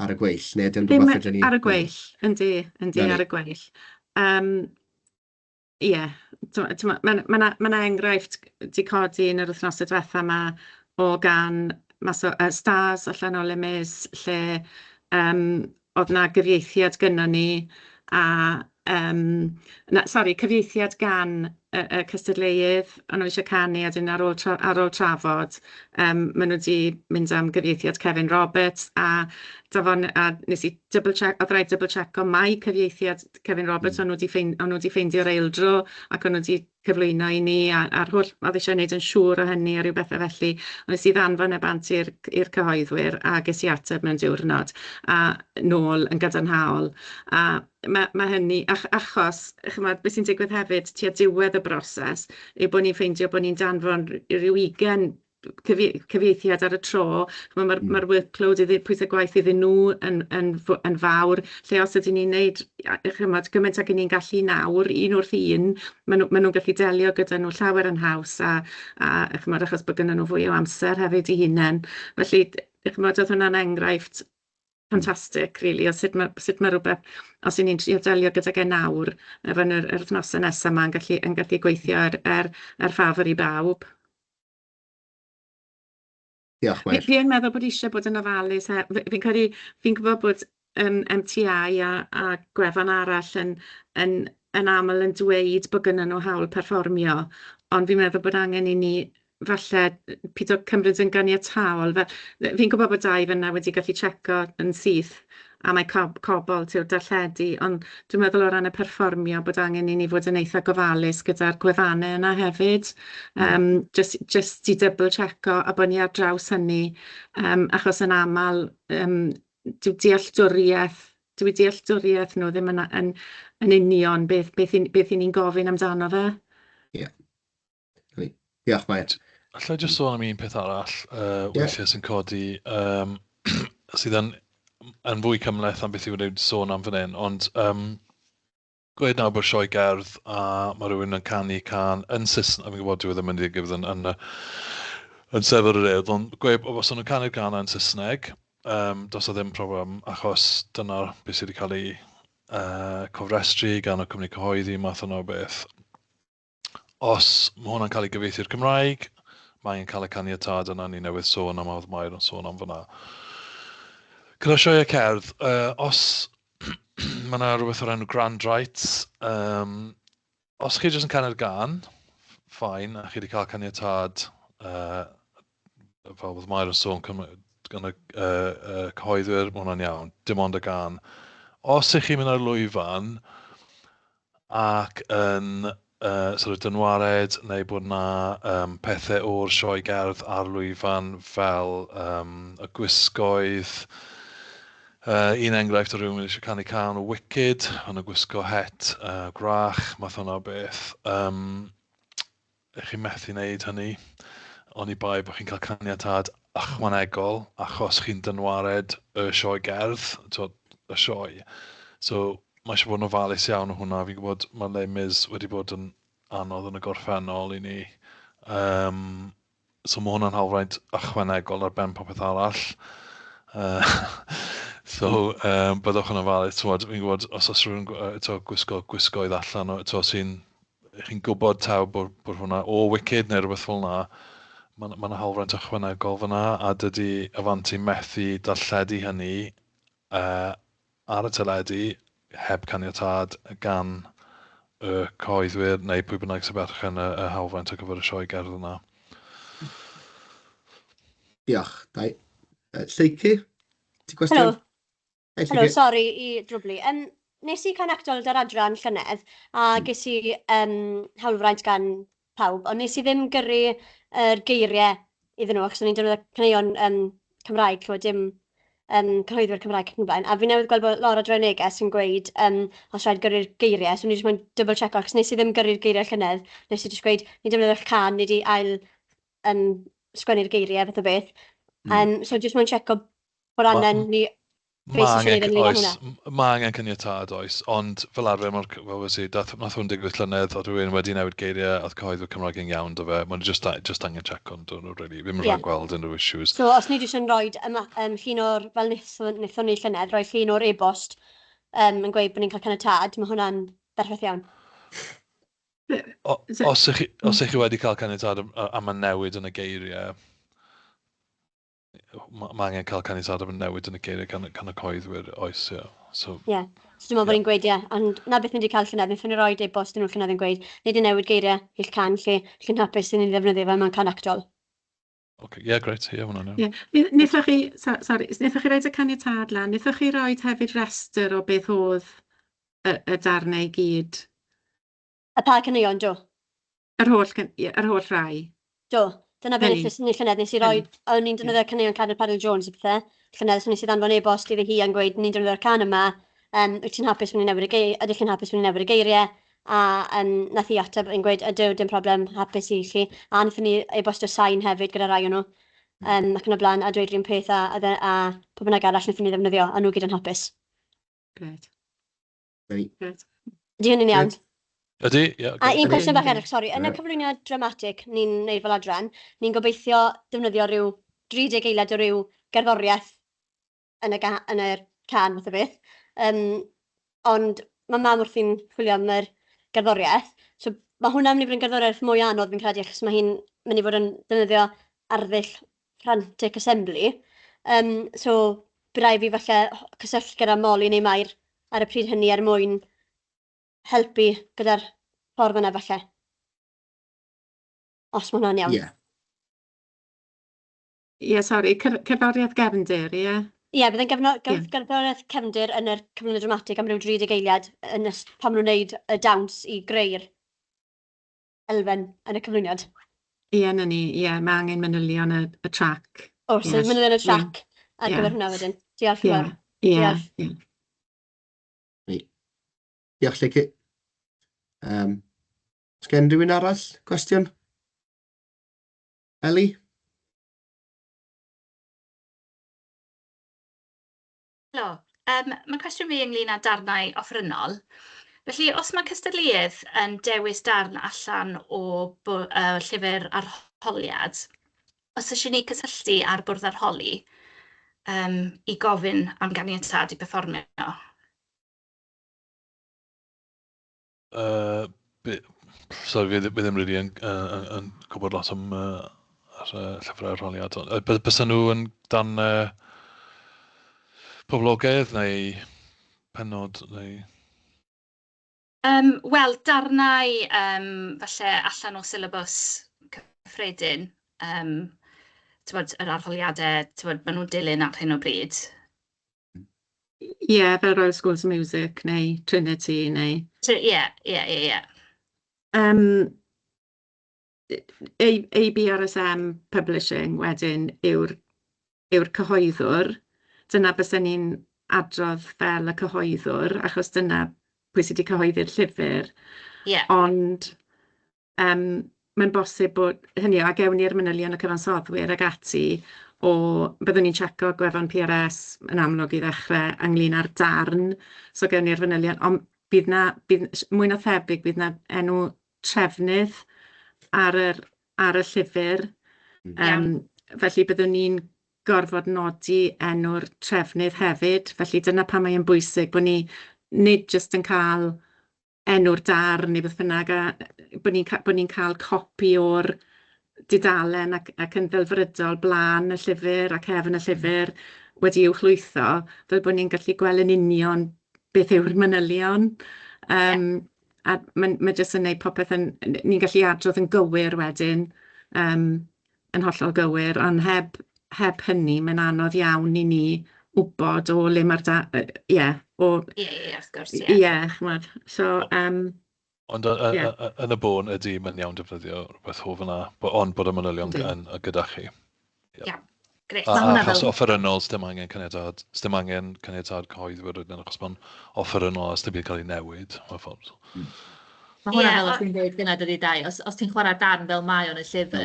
ar y gweill? Neu ydy'n rhywbeth ydyn ni? Ar y gweill, yndi ar y gweill. Ie, mae enghraifft di codi yn yr wythnosau diwetha yma o gan stars allan o Lemes lle oedd na gyfieithiad gynnon ni cyfieithiad gan y cystadleuwydd, ond nhw eisiau canu a dyn ar ôl trafod, maen nhw wedi mynd am gyfieithiad Kevin Roberts a nes i oedd rhaid double-check o mai cyfieithiad Kevin Roberts ond nhw wedi ffeindio'r eildro ac ond nhw wedi cyflwyno i ni a'r holl, oedd eisiau gwneud yn siŵr o hynny a rhyw bethau felly, ond nes i ddanfon y bant i'r cyhoeddwyr a ges i ateb mewn diwrnod a nôl yn gadarnhaol a mae hynny, achos beth sy'n digwydd hefyd tua diwedd y broses yw bod ni'n ffeindio bod ni'n danfon rhyw 20 cyfieithiad ar y tro, mae'r workload, pwysau gwaith iddyn nhw yn fawr, lle os ydyn ni'n gwneud gymaint ac ni'n gallu nawr, un wrth un, maen nhw'n gallu delio gyda nhw llawer yn haws a achos bod gyda nhw fwy o amser hefyd i hunain. Felly, oedd hwnna'n enghraifft ffantastig, really, o sut mae rhywbeth, os ni'n trio delio gyda nawr, efo yr wythnosau nesaf yma yn gallu gweithio ar ffafr i bawb. Diolch, Mair. Fi'n meddwl bod eisiau bod yn ofalus. Fi'n gwybod bod MTI a gwefan arall yn aml yn dweud bod gynnyn nhw hawl perfformio, ond fi'n meddwl bod angen i ni falle pido cymryd yn ganiataol. Fi'n gwybod bod 2 fyna wedi gallu checo yn syth a mae cobl tiw'r darlledu, ond dwi'n meddwl o ran y perfformio bod angen i ni fod yn eitha gofalus gyda'r gwefannau yna hefyd. Just i double-checo a bod ni ar draws hynny, achos yn aml, dyw dealltwriaeth nhw ddim yn union beth i ni'n gofyn amdano fe. Ie. Diolch, Mair. Allai jyst sôn am un peth arall, weithiau sy'n codi, sydd yn fwy cymleth am beth i wedi sôn am fan hyn, ond gweud nawr bod sioe gerdd a mae rhywun yn canu can yn Saesneg, fi'n gwybod dwi ddim yn digwydd yn sefyr yr Urdd, ond gweud os nhw'n canu'r can yn Saesneg, does o ddim problem, achos dyna beth sydd wedi cael ei cofrestru gan y cwmni cyhoeddi, math yna o beth. Os mae hwnna'n cael ei gyfieithu'r Cymraeg, mae'n cael y caniatad yna ni newydd sôn am oedd Mair yn sôn am fyna. Gyda sioe cerdd, os mae yna rhywbeth o'r enw grand rights, os chi jyst yn canu'r gan, ffain, a chi wedi cael caniatad, fel oedd Mair yn sôn gan y cyhoeddwyr, mae hwnna'n iawn, dim ond y gan. Os ych chi'n mynd ar lwyfan ac yn sort of dynwared neu bod yna pethau o'r sioe gerdd ar lwyfan fel y gwisgoedd, un enghraifft o rhywun eisiau canu can o Wicked, ond y gwisgo het gwrach, math hwnna o beth. Ych chi'n methu wneud hynny, ond i bai bod chi'n cael caniatad ychwanegol achos chi'n dynwared y sioe gerdd, y sioe. So, mae eisiau bod yn ofalus iawn o hwnna. Fi'n gwybod mae Lemes wedi bod yn anodd yn y gorffennol i ni. So mae hwnna'n hawlfraint ychwanegol ar ben popeth arall. Byddwch yn ofalus. Fi'n gwybod os oes rhywun gwisgoedd allan, chi'n gwybod taw bod hwnna o Wicked neu rhywbeth fel yna, ma hawlfraint ychwanegol fyna, a dydy Avanti methu darlledu hynny ar y teledu heb caniatad gan y cyhoeddwyr neu pwy bynnag sy'n berchen y hawlfraint ar gyfer y sioe gerdd yna. Diolch. Lleici, ti Helo, gwestiwn? Hei, helo, Lleici. sori i drwblu. Nes i connectol yr adran llynedd a ges i hawlfraint gan pawb, ond nes i ddim gyrru yr geiriau iddyn nhw, achos o'n i'n defnyddio caneuon Cymraeg, chwa dim cyhoeddwyr Cymraeg ac yn blaen. A fi newydd gweld bod Laura Drenegau sy'n gweud os rhaid gyrru'r geiriau, so ni jyst mwyn double check achos nes i ddim gyrru'r geiriau llynedd, nes i jyst gweud ni'n defnyddio'r can, ni di ail sgwennu'r geiriau, fath o beth. So jyst mwyn check o bod anen ni beth sy'n siarad ynglyn â hwnna. Mae angen caniatad oes, ond fel arfer, nath hwn digwydd llynedd, oedd rhywun wedi newid geiriau, oedd cyhoeddwyr Cymraeg yn iawn, do fe. Mae'n just angen check on, don't really. Ddim yn rhaid gweld unrhyw issues. So, os ni jyst yn rhoi llun o'r, fel wnaethon ni llynedd, rhoi llun o'r e-bost yn gweud bod ni'n cael caniatad, mae hwnna'n berffaith iawn. Os ych chi wedi cael caniatad am y newid yn y geiriau, mae angen cael caniatad am y newid yn y geiriau gan y cyhoeddwyr oes, ie. So dwi'n meddwl bod ni'n gweud, ond na beth ni wedi cael llynedd, wnaethon ni roi e-bost yn nhw llynedd yn gweud, nid i newid geiriau i'r can lle'n hapus sy'n ni'n ddefnyddio fel mewn can actol. Ie, greit, ie, hwnna'n iawn. Wnaethoch chi roed y caniatad lan, wnaethoch chi roed hefyd restr o beth oedd y darnau i gyd? Y pa caneuon, do? Yr holl rai? Do. Dyna beth wnaethon ni llynedd, nes i roi, o'n ni'n defnyddio caneuon Cadw Paddle Jones i bethau, llynedd, so nes i ddanfon e-bost iddi hi yn gweud, ni'n defnyddio'r can yma, wyt ti'n hapus mynd i newid y geiriau, ydych chi'n hapus mynd i newid y geiriau, a nath i ateb yn gweud, ydw, dim problem, hapus i chi, a wnaethon ni e-bost o sain hefyd gyda rai o'n nhw, ac yn y blaen, a dweud rhywun peth a pob bynnag arall wnaethon ni ddefnyddio, a nhw gyd yn hapus. Gret. Ydy hynny'n iawn? Ydy, ie. A un cwestiwn bach eraill, sori. Yn y cyflwyniad dramatig ni'n neud fel adran, ni'n gobeithio defnyddio rhyw 30 eiliad o ryw gerddoriaeth yn y can, fath o beth. Ond mae mam wrthi'n chwilio am yr gerddoriaeth. So mae hwnna'n mynd i fod yn gerddoriaeth mwy anodd fi'n credu, achos mae hi'n mynd i fod yn defnyddio arddull frantic assembly. So bydd rai fi falle cysylltu gyda Molly neu Mair ar y pryd hynny mwyn helpu gyda'r ffordd yna falle. Os mae hwnna'n iawn. Ie, sori, cerddoriaeth gefndir, ie? Ie, bydd yn gerddoriaeth cefndir yn yr cyflwyniad dramatig am ryw 30 eiliad pan maen nhw'n gwneud y dawns i greu'r elfen yn y cyflwyniad. Ie, na ni, ie, mae angen manylion y trac. O, so manylion y trac ar gyfer hwnna wedyn. Diolch yn fawr. Diolch. Diolch, Lleici. Os gen rhywun arall cwestiwn? Eli? Helo, mae cwestiwn fi ynglyn â darnau offrynol. Felly, os mae cystadleuaeth yn dewis darn allan o llyfr arholiad, os ysyn ni cysylltu ar bwrdd arholi i gofyn am ganiatad i perfformio? Sorry, fi ddim rili yn gwybod lot am llyfrau arholiad. Bysyn nhw yn dan poblogaidd neu penod neu... Wel, darnau falle allan o syllabus cyffredin, yr arholiadau, maen nhw'n dilyn ar hyn o bryd. Ie, fel Royal Schools of Music neu Trinity neu... Ie. ABRSM Publishing wedyn yw'r cyhoeddwr. Dyna bysen ni'n adrodd fel y cyhoeddwr, achos dyna pwy sydd wedi cyhoeddi'r llyfr. Ond mae'n bosib bod hynny, a gewn ni'r manylion y cyfansoddwyr ag ati, o byddwn ni'n checo gwefan PRS yn amlwg i ddechrau ynglyn â'r darn, so gewn ni'r manylion, ond bydd mwy na thebyg, bydd na enw trefnydd ar y llyfr, felly byddwn ni'n gorfod nodi enw'r trefnydd hefyd, felly dyna pam mae'n bwysig bod ni nid jyst yn cael enw'r darn neu beth bynnag, a bod ni'n cael copi o'r dudalen ac yn ddelfrydol blaen y llyfr ac hefn y llyfr wedi i'w hlwytho, fel bod ni'n gallu gweld yn union beth yw'r manylion. A mae jyst yn gwneud popeth ni'n gallu adrodd yn gywir wedyn, yn hollol gywir, ond heb hynny, mae'n anodd iawn i ni wybod o le mae'r wrth gwrs, chimod. So, Ond yn y bôn ydy mae'n iawn defnyddio rhywbeth o fyna, ond bod y manylion gyda chi. Iawn, grêt. Achos offerynnol, sdim angen caniatad cyhoeddwyr ydyn, achos mae'n offerynnol a sdim byd cael ei newid, mewn ffordd. Mae hwnna fel o'ch chi'n dweud gyda dydy dau, os ti'n chwarae dan fel mae o'n y llyfr,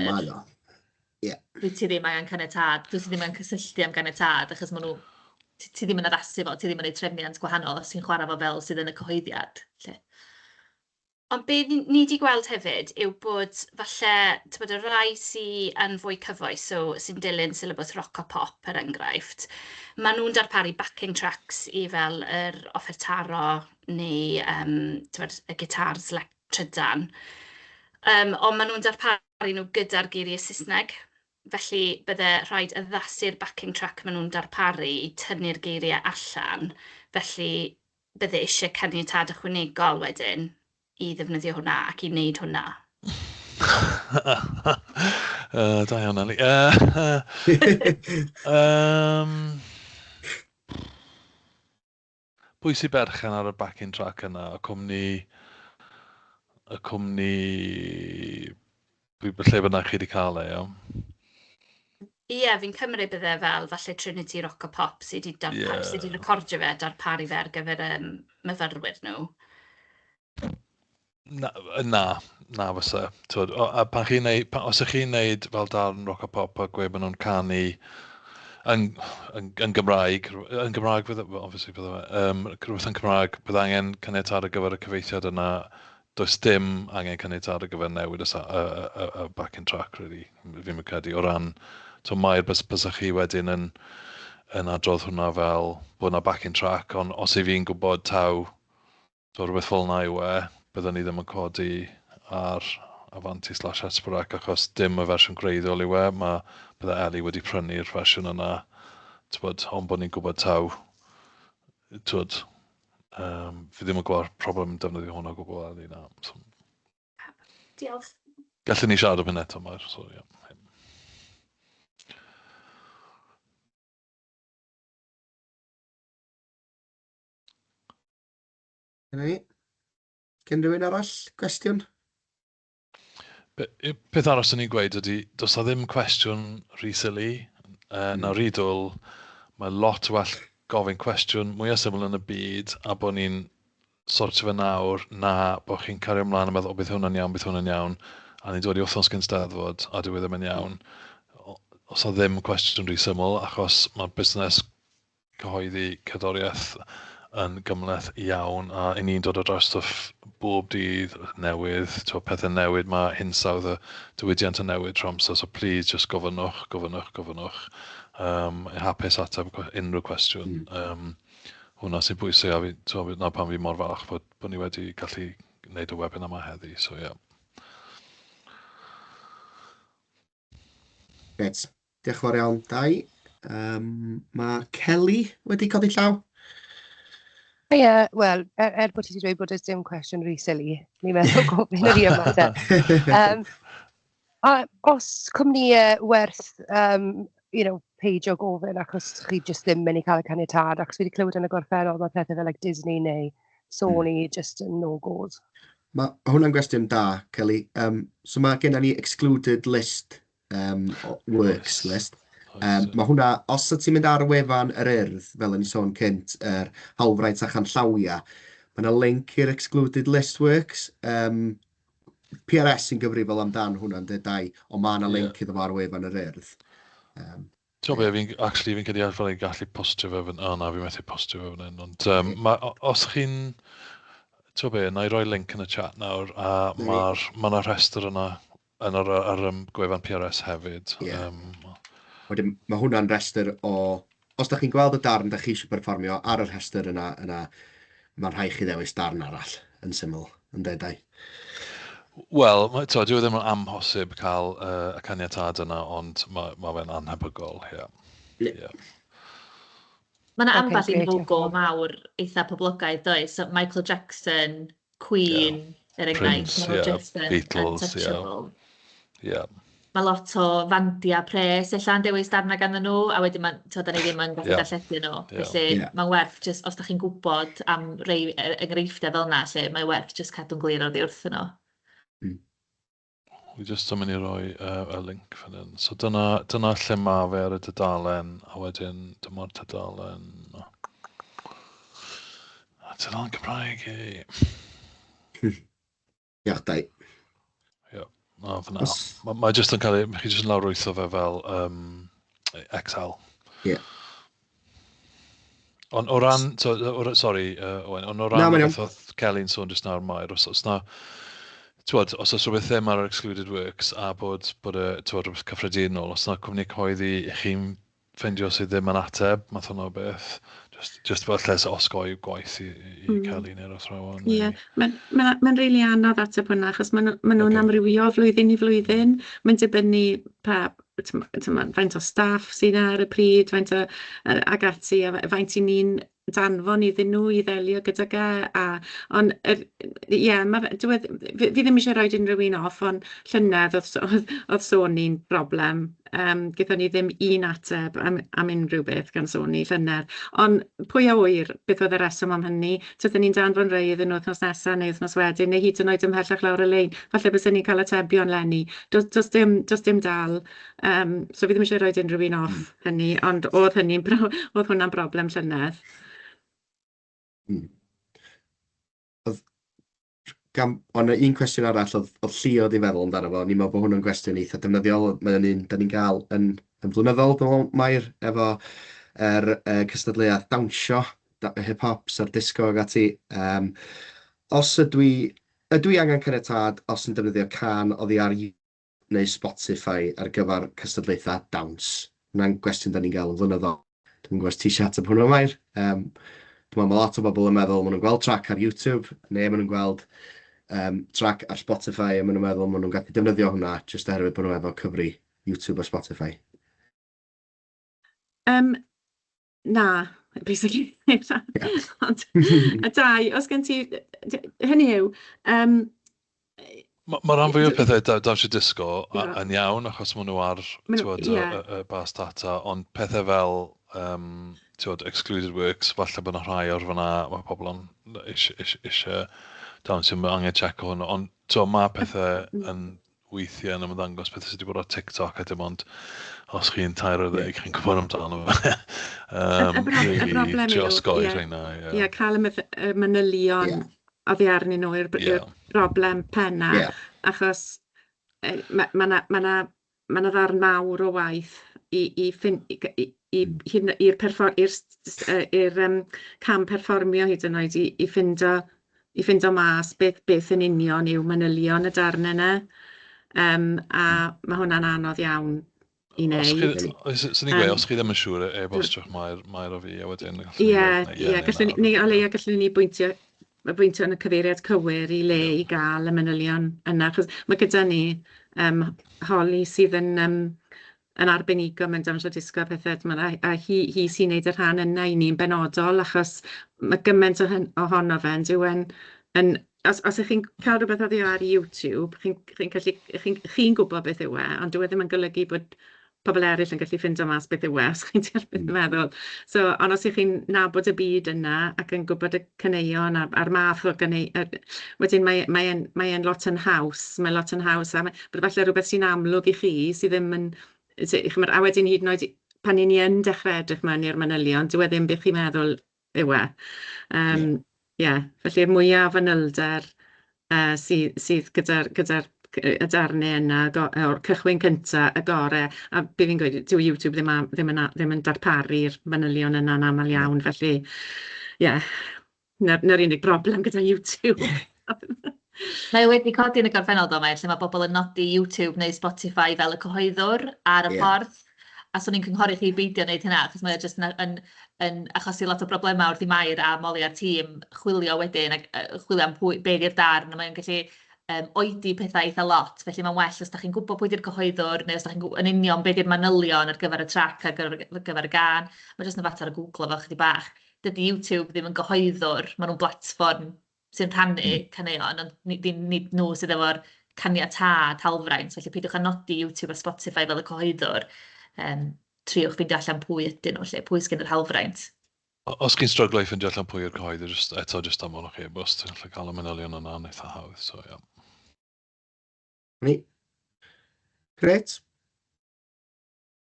dwi ti ddim angen caniatad, dwi ti ddim angen cysylltu am caniatad, achos maen nhw, ti ddim yn addasu fo, ti ddim yn ei trefniant gwahanol os ti'n chwarae fo fel sydd yn y cyhoeddiad. Ond be ni wedi gweld hefyd yw bod falle, y rai sy'n yn fwy cyfoes, sy'n dilyn syllabus rock a pop er enghraifft, maen nhw'n darparu backing tracks i fel yr offertaro neu y gitars trydan. Ond maen nhw'n darparu nhw gyda'r geiriau Saesneg. Felly bydde rhaid addasu'r backing track maen nhw'n darparu i tynnu'r geiriau allan. Felly bydde eisiau caniatad ychwanegol wedyn i ddefnyddio hwnna ac i wneud hwnna. Da iawn, Eli. Pwy sy'n berchen ar y backing track yna? Y cwmni... lle bynnag chi wedi cael e, iawn? Ie, fi'n cymryd bydde fel falle Trinity Rock a Pop sydd wedi recordio fe darparu fe ar gyfer myfyrwyr nhw. Na fysa. Os ych chi'n neud fel darn rock a pop a gweud maen nhw'n canu yn Gymraeg, obviously bydde fe, rhywbeth yn Cymraeg, bydde angen caniatad ar gyfer y cyfeithiad yna, does dim angen caniatad ar gyfer newid y backing track, really, fi'n credu, o ran, mae'r bysach chi wedyn yn adrodd hwnna fel bod yna backing track, ond os i fi'n gwybod taw, rhywbeth fel yna yw byddwn ni ddim yn codi ar Avanti/Hesperach achos dim y fersiwn gwreiddiol yw bydde Eli wedi prynu'r fersiwn yna, ond bod ni'n gwybod taw, fi ddim yn gweld problem defnyddio hwnna o gwbl Eli na. Diolch. Gallwn ni siarad o hyn eto, so ie. Gen rhywun arall cwestiwn? Peth arall sy'n ni'n gweud ydy, does na ddim cwestiwn rhy silly. Na rhydwl, mae lot well gofyn cwestiwn mwyaf syml yn y byd a bod ni'n sortio fe nawr na bod chi'n cario ymlaen a meddwl, o beth hwnna'n iawn, beth hwnna'n iawn, a ni'n dod i wythnos gyn Eisteddfod a dwi ddim yn iawn. Os na ddim cwestiwn rhy syml, achos mae'r busnes cyhoeddi cerddoriaeth yn gymleth iawn a i ni'n dod o dros stwff bob dydd newydd, pethau newydd, mae hinsawdd y diwydiant yn newid trwy amser, so please just gofynwch. Hapus ateb unrhyw cwestiwn. Hwna sy'n bwysig a na pan fi mor falch bod ni wedi gallu gwneud y webin yma heddi, so ie. Gret, diolch yn fawr iawn, Dai. Mae Kelly wedi codi llaw. Wel, bod ti wedi dweud bod ys dim cwestiwn rhy silly, ni'n meddwl gofyn yr i yma. Os cwmnïau werth, peidio gofyn achos chi jyst ddim mynd i cael y caniatad, achos fi wedi clywed yn y gorffennol mae pethau fel Disney neu Sony just yn no-go's. Mae hwnna'n gwestiwn da, Kelly. So mae gennym ni excluded list, works list. Mae hwnna, os ti'n mynd ar wefan yr Urdd, fel yn ei sôn cynt, yr Hawlfraint a Chanllawia, mae yna link i'r excluded list works. PRS sy'n gyfrifol amdan hwnna'n dau, ond mae yna link iddo fo ar wefan yr Urdd. Fi'n credu ar fel ei gallu postio fe fan na, fi'n methu postio fe fan hyn, ond os chi'n, na i roi link yn y chat nawr, a mae yna rhestr yna ar gwefan PRS hefyd. Wedyn, mae hwnna'n rhestr o... Os da chi'n gweld y darn da chi eisiau perfformio ar y rhestr yna, mae'n rhaid chi ddewis darn arall, yn syml, yn dedau. Wel, dwi ddim yn amhosib cael y caniatad yna, ond mae fe'n anhebygol, ie. Mae yna Ocê, ambell un grêt, diolch yn logo fawr. mawr eitha poblogaidd, does? So Michael Jackson, Queen, er enghraifft, Prince, mae nhw ie, just yn Beatles, ie. untouchable. Ie. Mae lot o fandia pres ella'n dewis darna ganddyn nhw, a wedyn da ni ddim yn gallu Ie. darlledu nhw. Ie. Felly Ie. mae'n werth, just, os da chi'n gwybod am rei enghreifftiau fel yna, lle mae'n werth just cadw'n glir oddi wrth nhw. Wi jyst yn mynd i roi y link fan hyn. So dyna lle mae fe ar y dudalen, a wedyn dyma'r dudalen. Dudalen Cymraeg i. Diolch, Dai. No, fyna. Mae jyst yn cael ei, chi jyst yn lawrwytho fe fel Excel. Ie. Ond o ran, sori, Owen, ond o ran beth oedd Kelly'n sôn jyst nawr Mair, os na, os oes rhywbeth ddim ar excluded works a bod rhywbeth cyffredinol, os na cwmni cyhoeddi i chi'n ffeindio sydd ddim yn ateb, math hwnna o beth, just fel lles osgoi gwaith i Kelly neu'r athrawon. Ie, mae'n rili anodd ateb hwnna, achos maen nhw'n amrywio flwyddyn i flwyddyn. Mae'n dibynnu faint o staff sydd ar y pryd, faint o ag ati, a faint i ni'n danfon iddyn nhw i ddelio gydag ond ie, fi ddim eisiau rhoi unrhyw un off, ond llynedd oedd Sony'n broblem. Gyda ni ddim un ateb am unrhyw beth gan Sony llynedd. Ond pwy a wyr beth oedd y reswm am hynny? Tydyn ni'n danfon rei iddyn nhw wythnos nesaf neu wythnos wedyn, neu hyd yn oed ymhellach lawr y lein. Falle bys ni'n cael atebion lenni. Does dim dal. So fi ddim eisiau rhoi unrhyw un off hynny, ond oedd hwnna'n broblem llynedd. Ond un cwestiwn arall oedd Llio di feddwl amdano fo, ni'n meddwl bod hwnna'n gwestiwn eitha defnyddiol, mae'n un da ni'n cael yn flynyddol, dwi'n meddwl, Mair, efo cystadleuaeth dawnsio, hip-hops a'r disco ag ati. Os ydw i angen caniatad os yn defnyddio can oddi ar YouTube neu Spotify ar gyfer cystadleuaethau dawns? Hwnna'n gwestiwn da ni'n cael yn flynyddol. Dwi'n gwybod ti eisiau ateb hwnna, Mair. Dwi'n meddwl mae lot o bobl yn meddwl maen nhw'n gweld track ar YouTube, neu maen nhw'n gweld track ar Spotify, a maen nhw'n meddwl maen nhw'n gallu defnyddio hwnna, jyst oherwydd bod nhw'n efo cyfri YouTube a Spotify. Na, basically. Ond, a dau, os gen ti, hynny yw, Mae rhan fwy o pethau dawnsio disco yn iawn, achos maen nhw ar y bas data, ond pethau fel excluded works, falle bod yna rhai o'r fyna, mae pobl eisiau dawnsio, mae angen check o hwnnw, ond mae pethau yn weithiau yn ymddangos, pethau sydd wedi bod ar TikTok a dim ond os chi'n tair o ddeg, chi'n gwybod amdano fe. broblem Trio osgoi rheina. Ie, cael y manylion oddi arnyn nhw i'r broblem penna, achos mae yna ddarn mawr o waith i'r cam perfformio hyd yn oed i ffindo mas beth yn union yw manylion y darn yna, a mae hwnna'n anodd iawn i wneud. Sy'n ni'n gweud, os chi ddim yn siŵr, e-bostiwch Mair o fi, a wedyn... Ie, gallwn ni bwyntio yn y cyfeiriad cywir i le i gael y manylion yna, achos mae gyda ni Holly sydd yn arbenigo mewn dawnsio disgo a pethau, a hi sy'n neud y rhan yna i ni'n benodol, achos mae gymaint ohono fe yn dywen. Os ych chi'n cael rhywbeth oddi ar YouTube, chi'n gwybod beth yw e, ond dyw e ddim yn golygu bod pobl eraill yn gallu ffindo mas beth yw e, os chi'n deall beth yn meddwl. Ond os ych chi'n nabod y byd yna ac yn gwybod y caneuon a'r math o wedyn mae'n lot yn haws, a bod falle rhywbeth sy'n amlwg i chi sydd ddim yn... A wedyn hyd yn oed pan i ni yn dechrau edrych mewn i'r manylion, dyw e ddim beth chi'n meddwl yw e. Felly'r mwyaf fanylder sydd gyda'r y darnau yna o'r cychwyn cyntaf, y gorau, a bydd fi'n gweud, dyw YouTube ddim yn darparu'r manylion yna'n aml iawn, felly, na'r unig broblem gyda YouTube. Mae wedi codi yn y gorffennol do, lle mae bobl yn nodi YouTube neu Spotify fel y cyhoeddwr ar y ffordd, a so ni'n cynghori chi beidio wneud hynna, achos mae jyst yn achosi lot o broblemau wrth i Mair a Molly a'r tîm chwilio wedyn, chwilio am be di'r darn, a mae'n gallu oedi pethau eitha lot, felly mae'n well os da chi'n gwybod pwy di'r cyhoeddwr, neu os da chi'n gwybod yn union beth di'r manylion ar gyfer y trac ar gyfer y gan, mae jyst yn fater o Google fel chydig bach. Dydy YouTube ddim yn gyhoeddwr, maen nhw'n platfform sy'n rhannu caneuon, ond nid nhw sydd efo'r caniatâd hawlfraint, felly peidiwch â nodi YouTube a Spotify fel y cyhoeddwr, triwch ffeindio allan pwy ydyn nhw, lle, pwy sgyn yr hawlfraint. Os chi'n stryglo i ffeindio allan pwy yw'r cyhoeddwr, just am o'n o'ch e-bost, ti'n gallu cael y manylion yna'n eitha hawdd, so ia. Ni. Gret.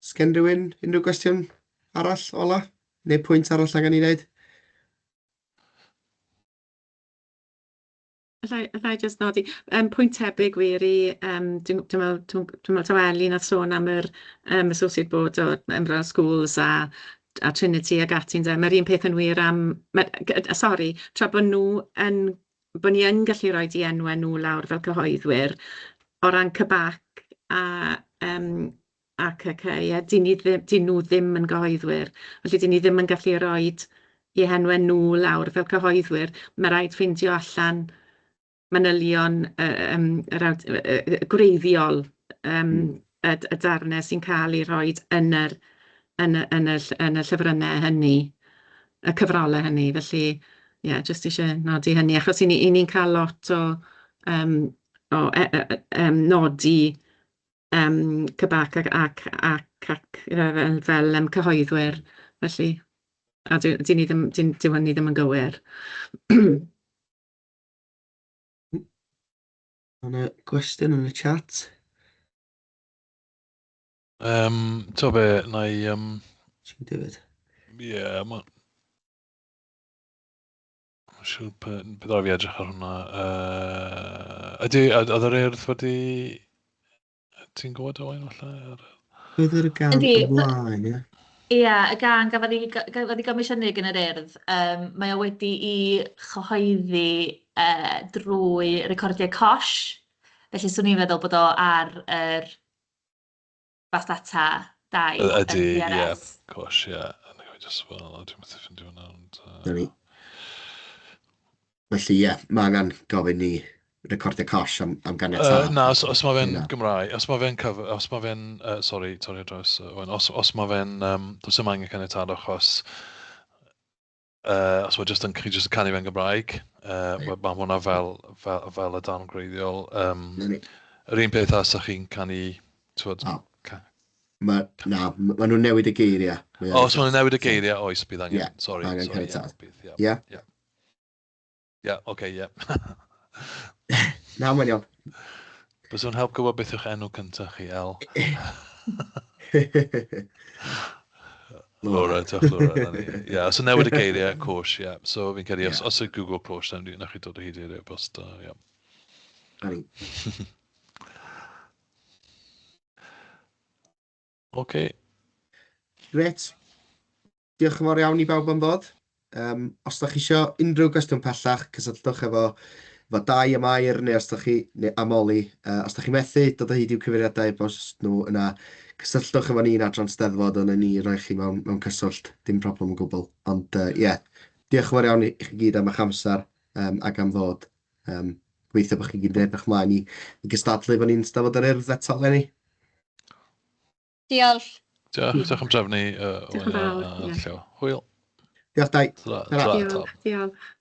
Sgen rhywun unrhyw gwestiwn arall, Ola? Neu pwynt arall angen i wneud? Allai jyst nodi, pwynt tebyg wir i, dwi'n meddwl Taweli nath sôn am yr Associate Board o Embral Schools a Trinity ag ati'n de. Mae'r un peth yn wir am, tra bod ni yn gallu rhoi i enwau nhw lawr fel cyhoeddwyr, o ran cybac a CC, dyn nhw ddim yn gyhoeddwyr. Felly, dyn ni ddim yn gallu rhoi i enwau nhw lawr fel cyhoeddwyr. Mae rhaid ffeindio allan manylion gwreiddiol y darnau sy'n cael ei rhoi yn y llyfrannau hynny, y cyfrolau hynny. Felly, ie, jyst eisiau nodi hynny, achos i ni'n cael lot o nodi cybac ac fel cyhoeddwyr. Felly, a dyw hynny ddim yn gywir. Yna gwestiwn yn y chat. To be, na i... Ti'n David? Ie, mae'n... Siwr beth ar fi edrych ar hwnna. Oedd yr Urdd wedi... Ti'n gwybod o ein falle? Bydd yr gan ymlaen, ie? Ie, y gan gafodd ei gomisiynu gan yr Urdd, mae o wedi i chyhoeddi drwy recordiau cosh, felly swn i'n meddwl bod o ar yr bas data 2 Ydy, ie, PRS. cosh, ie. Dwi'n meddwl ffindio hwnna, ond... Felly, ie, mae angen gofyn i recordio cosh am ganiatâd. Na, os mae fe'n Gymraeg, os mae fe'n, sorry draws, os mae fe'n, does dim angen caniatâd achos, os mae chi jyst yn canu fe'n Gymraeg, mae hwnna fel y darn gwreiddiol. Yr un peth as ydych chi'n canu, Mae nhw'n newid y geiriau. Os maen nhw'n newid y geiriau, oes, bydd angen, sorry. Angen caniatâd. Ie, oce, ie. Na, mae'n iawn. Bys o'n help gwybod beth yw'ch enw cyntaf chi, El? Laura, diolch Laura. Ie, os o'n newid y geiriau, cosh, ie. So fi'n credu, os y Google cosh, na chi dod o hyd i'r e-bost, ie. Oce. Gret. Diolch yn fawr iawn i bawb am ddod. Os da chi eisiau unrhyw gwestiwn pellach, cysylltwch efo Dai y Mair, neu os da chi, neu Amoli, os da chi methu dod o hyd i'w cyfeiriadau bost nhw yna, cysylltwch efo ni'n adran Steddfod, ond ni roi chi mewn cyswllt, dim problem o gwbl. Ond ie, diolch yn fawr iawn i chi gyd am eich amser ac am ddod. Gweithio bod chi gyd yn edrych mlaen i gystadlu bod ni'n Steddfod yr Urdd eto, Lenny. Diolch. Diolch am drefnu. Diolch yn fawr. Hwyl. Diolch, Dai. Diolch.